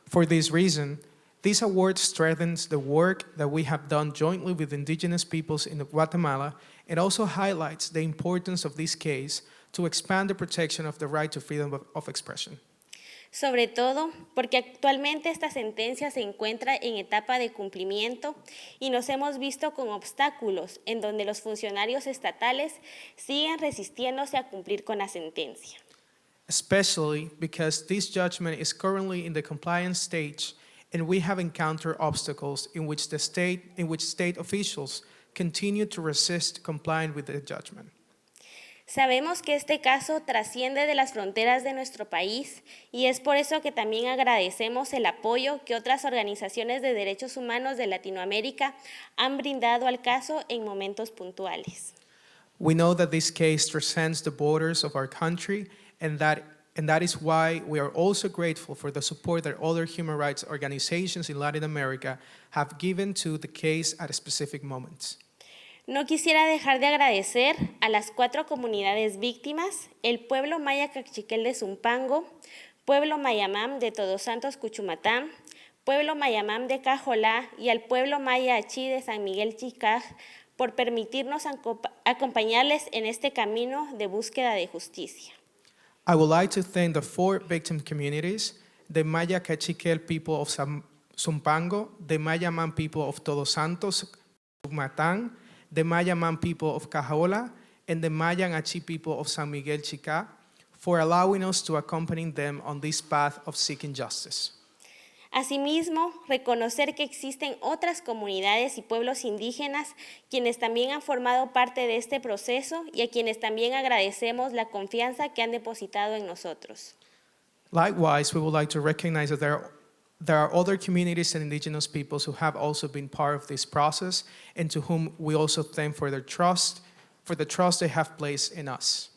S21: For this reason, this award strengthens the work that we have done jointly with indigenous peoples in Guatemala and also highlights the importance of this case to expand the protection of the right to freedom of expression.
S14: Sobre todo porque actualmente esta sentencia se encuentra en etapa de cumplimiento y nos hemos visto con obstáculos en donde los funcionarios estatales siguen resistiéndose a cumplir con la sentencia.
S21: Especially because this judgment is currently in the compliance stage and we have encountered obstacles in which state officials continue to resist complying with the judgment.
S14: Sabemos que este caso trasciende de las fronteras de nuestro país y es por eso que también agradecemos el apoyo que otras organizaciones de derechos humanos de Latinoamérica han brindado al caso en momentos puntuales.
S21: We know that this case transcends the borders of our country and that is why we are also grateful for the support that other human rights organizations in Latin America have given to the case at specific moments.
S14: No quisiera dejar de agradecer a las 4 comunidades víctimas, el pueblo maya cachiquel de Zumpango, pueblo mayamam de Todos Santos Cuchumatán, pueblo mayamam de Cajolá y al pueblo maya achí de San Miguel Chicaj por permitirnos acompañarles en este camino de búsqueda de justicia.
S21: I would like to thank the 4 victim communities, the Maya Cachiquel people of Zumpango, the Mayaman people of Todos Santos Cuchumatán, the Mayaman people of Cajola, and the Mayan Achi people of San Miguel Chica for allowing us to accompany them on this path of seeking justice.
S14: Asimismo, reconocer que existen otras comunidades y pueblos indígenas quienes también han formado parte de este proceso y a quienes también agradecemos la confianza que han depositado en nosotros.
S21: Likewise, we would like to recognize that there are other communities and indigenous peoples who have also been part of this process and to whom we also thank for the trust they have placed in us.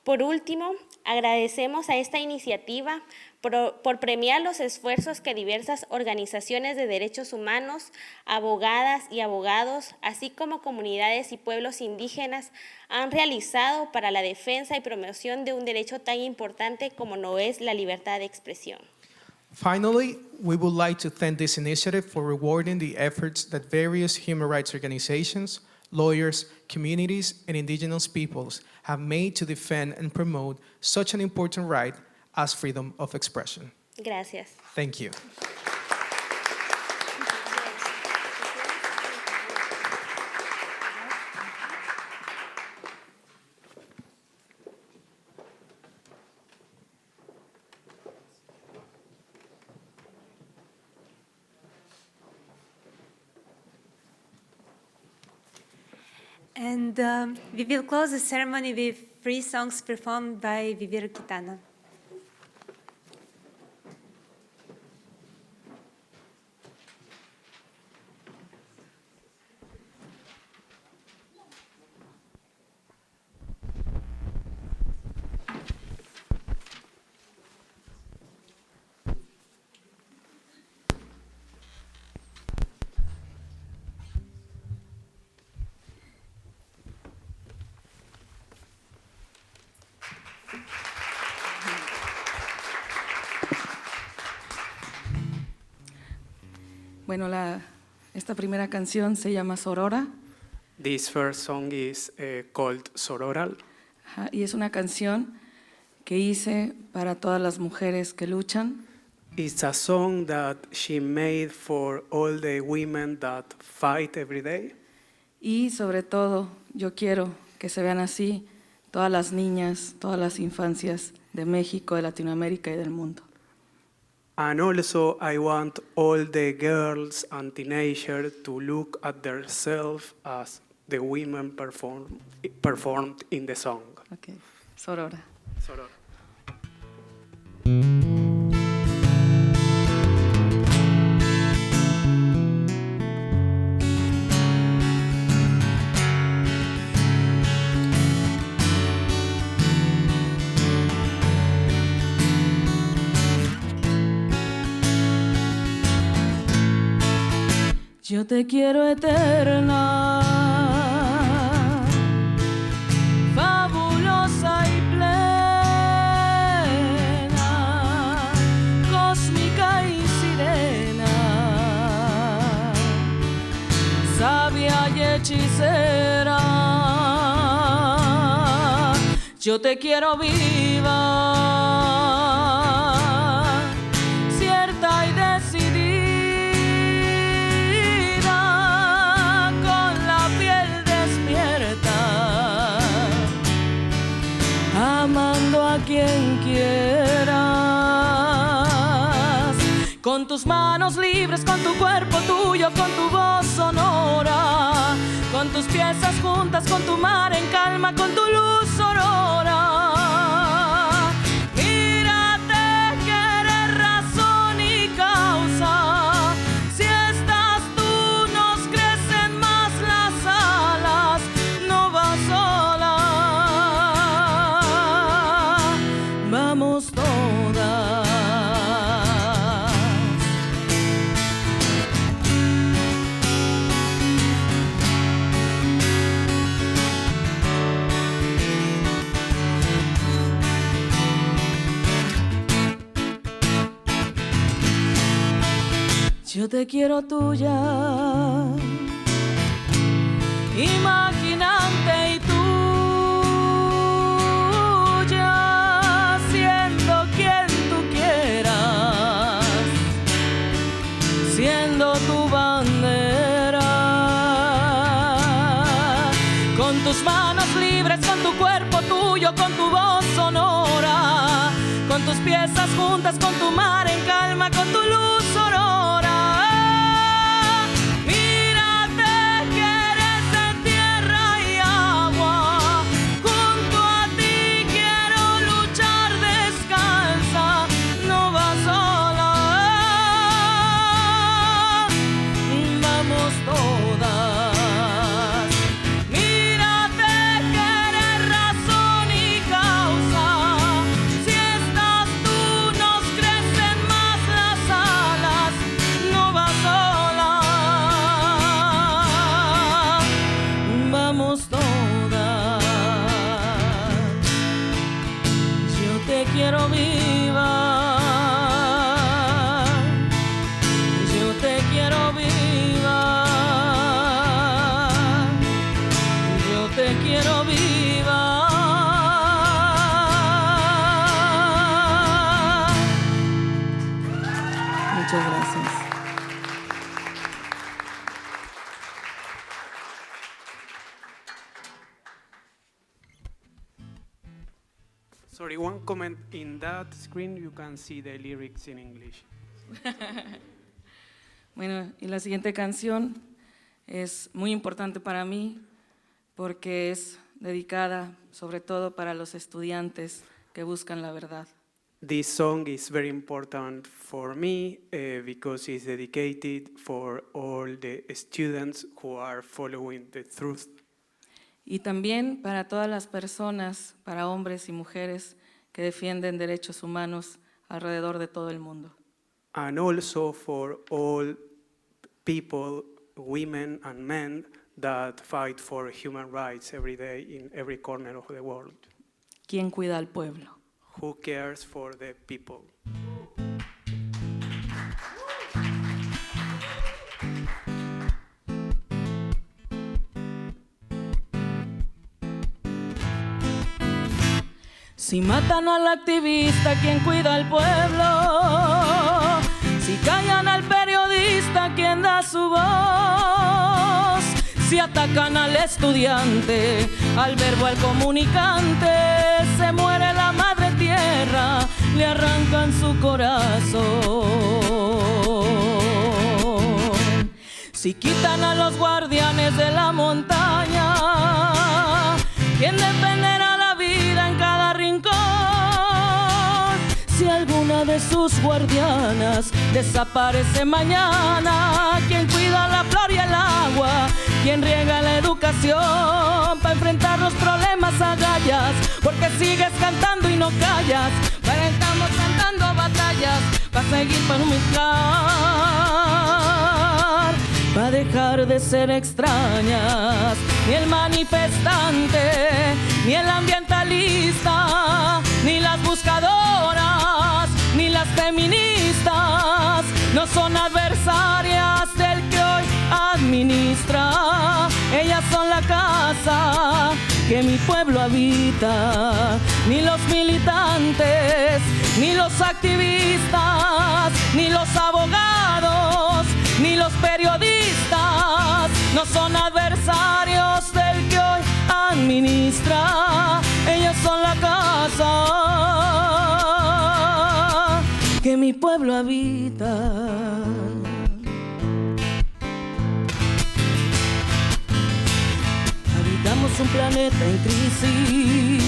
S14: Por último, agradecemos a esta iniciativa por premiar los esfuerzos que diversas organizaciones de derechos humanos, abogadas y abogados, así como comunidades y pueblos indígenas han realizado para la defensa y promoción de un derecho tan importante como lo es la libertad de expresión.
S21: Finally, we would like to thank this initiative for rewarding the efforts that various human rights organizations, lawyers, communities, and indigenous peoples have made to defend and promote such an important right as freedom of expression.
S14: Gracias.
S21: Thank you.
S2: And we will close the ceremony with 3 songs performed by Vivir Quintana.
S10: Bueno, esta primera canción se llama Sorora.
S11: This first song is called Sororal.
S10: Y es una canción que hice para todas las mujeres que luchan.
S11: It's a song that she made for all the women that fight every day.
S10: Y sobre todo, yo quiero que se vean así todas las niñas, todas las infancias de México, de Latinoamérica y del mundo.
S11: And also, I want all the girls and teenagers to look at themselves as the women performed in the song.
S10: Okay. Sorora.
S11: Sorora.
S10: Yo te quiero eterna, fabulosa y plena, cósmica y sirena, sabia y hechicera. Yo te quiero viva, cierta y decidida, amando a quien quieras, con tus manos libres, con tu cuerpo tuyo, con tu voz sonora, con tus piezas juntas, con tu mar en calma, con tu luz Sorora. Mírate que eres razón y causa, si estás tú nos crecen más las alas, no vas sola. Vamos todas. Yo te quiero tuya, imaginante y tuya, siendo quien tú quieras, siendo tu bandera, con tus manos libres, con tu cuerpo tuyo, con tu voz sonora, con tus piezas juntas, con tu mar en calma, con tu luz Sorora. Quiero viva, yo te quiero viva, yo te quiero viva. Muchas gracias.
S11: Sorry, one comment. In that screen you can see the lyrics in English.
S10: Bueno, y la siguiente canción es muy importante para mí porque es dedicada sobre todo para los estudiantes que buscan la verdad.
S11: This song is very important for me because it's dedicated for all the students who are following the truth.
S10: Y también para todas las personas, para hombres y mujeres que defienden derechos humanos alrededor de todo el mundo.
S11: And also for all people, women and men that fight for human rights every day in every corner of the world.
S10: ¿Quién cuida al pueblo?
S11: Who cares for the people?
S1: Si matan al activista, ¿quién cuida al pueblo? Si callan al periodista, ¿quién da su voz? Si atacan al estudiante, al verbo, al comunicante, se muere la madre tierra, le arrancan su corazón. Si quitan a los guardianes de la montaña, ¿quién defenderá la vida en cada rincón? Si alguna de sus guardianas desaparece mañana, ¿quién cuida la flor y el agua? ¿Quién riega la educación para enfrentar los problemas agallas? Porque sigues cantando y no callas, para estamos cantando batallas, para seguir para mezclar, para dejar de ser extrañas. Ni el manifestante, ni el ambientalista, ni las buscadoras, ni las feministas no son adversarias del que hoy administra. Ellas son la casa que mi pueblo habita. Ni los militantes, ni los activistas, ni los abogados, ni los periodistas no son adversarios del que hoy administra. Ellos son la casa que mi pueblo habita. Habitamos un planeta en crisis,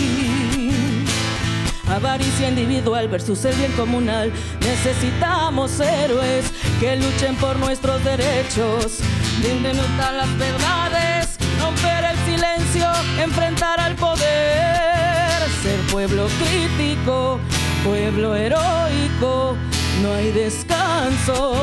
S1: avaricia individual versus el bien comunal. Necesitamos héroes que luchen por nuestros derechos, denunciar las verdades, romper el silencio, enfrentar al poder, ser pueblo crítico, pueblo heroico. No hay descanso,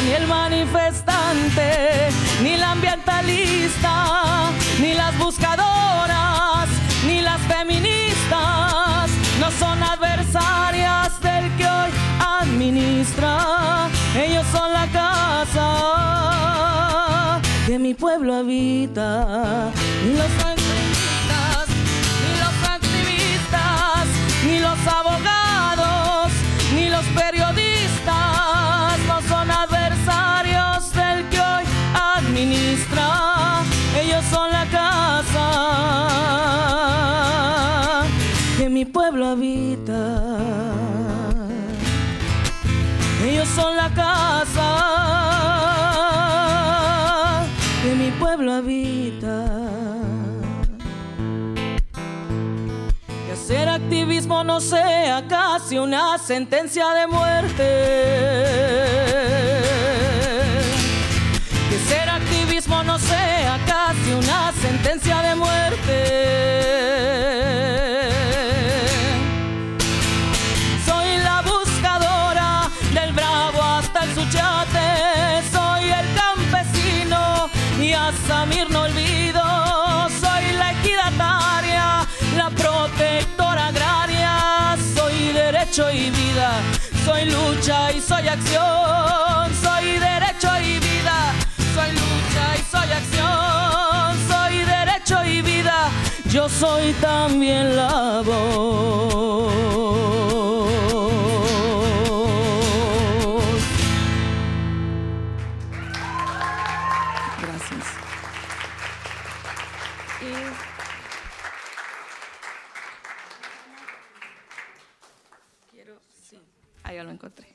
S1: ni el manifestante, ni el ambientalista, ni las buscadoras, ni las feministas no son adversarias del que hoy administra. Ellos son la casa que mi pueblo habita. Ni los activistas, ni los activistas, ni los abogados, ni los periodistas no son adversarios del que hoy administra. Ellos son la casa que mi pueblo habita. Ellos son la casa que mi pueblo habita. Que hacer activismo no sea casi una sentencia de muerte. Que ser activismo no sea casi una sentencia de muerte. Soy la buscadora del bravo hasta el suchate. Soy el campesino y a Samir no olvido. Soy la equidataria, la protectora agraria. Soy derecho y vida, soy lucha y soy acción. Soy derecho y vida, soy lucha y soy acción. Soy derecho y vida, yo soy también la voz.
S10: Gracias. Ya lo encontré.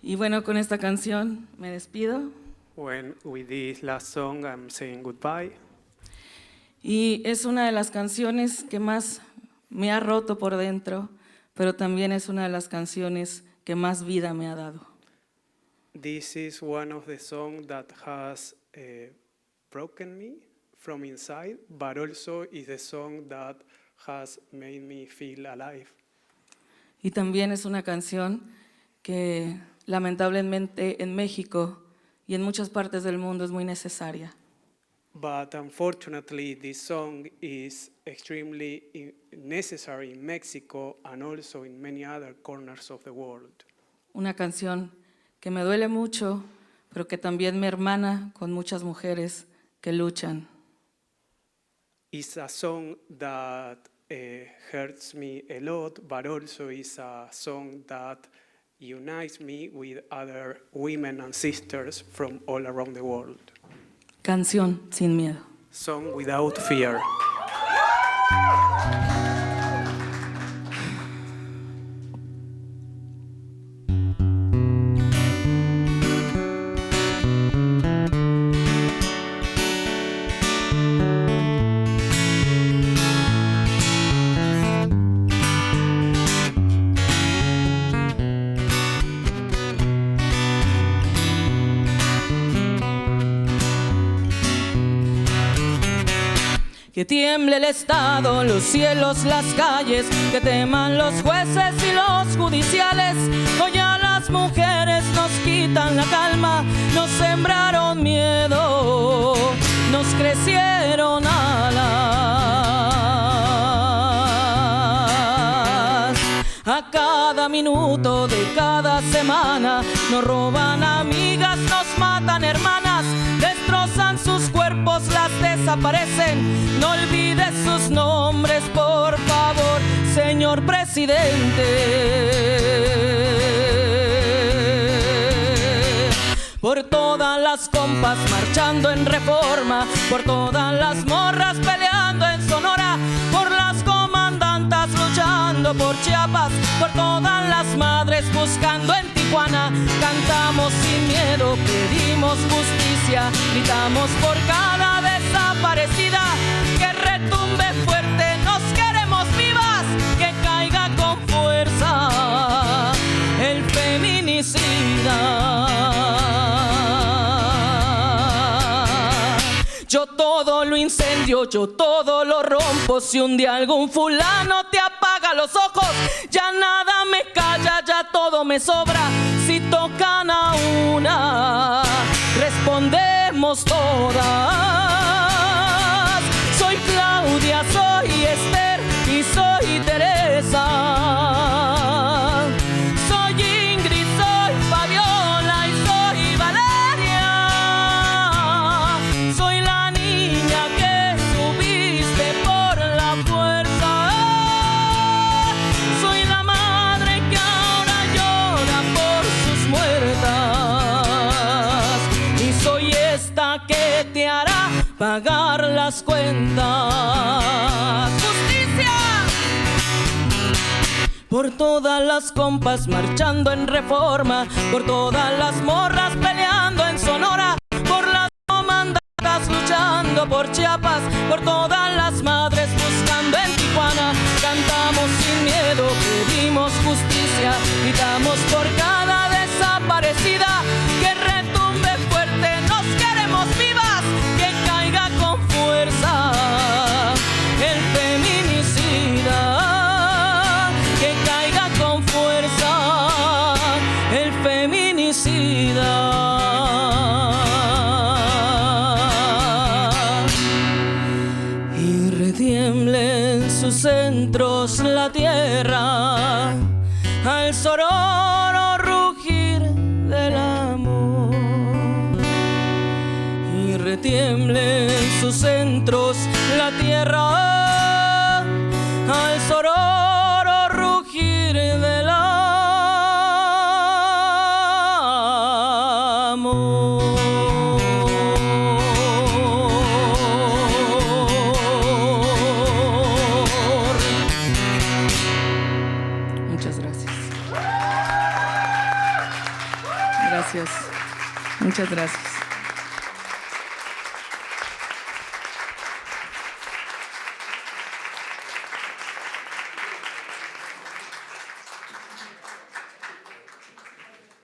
S10: Y bueno, con esta canción me despido.
S11: When with this last song, I'm saying goodbye.
S10: Y es una de las canciones que más me ha roto por dentro, pero también es una de las canciones que más vida me ha dado.
S11: This is one of the songs that has broken me from inside, but also is the song that has made me feel alive.
S10: Y también es una canción que lamentablemente en México y en muchas partes del mundo es muy necesaria.
S11: But unfortunately, this song is extremely necessary in Mexico and also in many other corners of the world.
S10: Una canción que me duele mucho, pero que también me hermana con muchas mujeres que luchan.
S11: It's a song that hurts me a lot, but also is a song that unites me with other women and sisters from all around the world.
S10: Canción sin miedo.
S11: Song without fear.
S1: Que tiemble el Estado, los cielos, las calles, que teman los jueces y los judiciales. Hoy a las mujeres nos quitan la calma, nos sembraron miedo, nos crecieron alas. A cada minuto de cada semana nos roban amigas, nos matan hermanas, destrozan sus cuerpos, las desaparecen. No olvides sus nombres, por favor, señor presidente. Por todas las compas marchando en Reforma, por todas las morras peleando en Sonora, por las comandantas luchando por Chiapas, por todas las madres buscando en Tijuana. Cantamos sin miedo, pedimos justicia, gritamos por cada desaparecida. Que retumbe fuerte, nos queremos vivas, que caiga con fuerza el feminicida. Yo todo lo incendio, yo todo lo rompo. Si un día algún fulano te apaga los ojos, ya nada me calla, ya todo me sobra. Si tocan a una, respondemos todas. Soy Claudia, soy Esther y soy Teresa. Soy Ingrid, soy Fabiola y soy Valeria. Soy la niña que subiste por la fuerza. Soy la madre que ahora llora por sus muertas. Y soy esta que te hará pagar las cuentas. ¡Justicia! Por todas las compas marchando en Reforma, por todas las morras peleando en Sonora, por las comandantas luchando por Chiapas, por todas las madres buscando en Tijuana. Cantamos sin miedo, pedimos justicia, gritamos por cada desaparecida. Que retumbe fuerte, nos queremos vivas, que caiga con fuerza el feminicida. Que caiga con fuerza el feminicida. Y retiemble en sus centros la tierra al sororo rugir del amor. Y retiemble en sus centros la tierra al sororo rugir del amor.
S10: Muchas gracias. Gracias. Muchas gracias.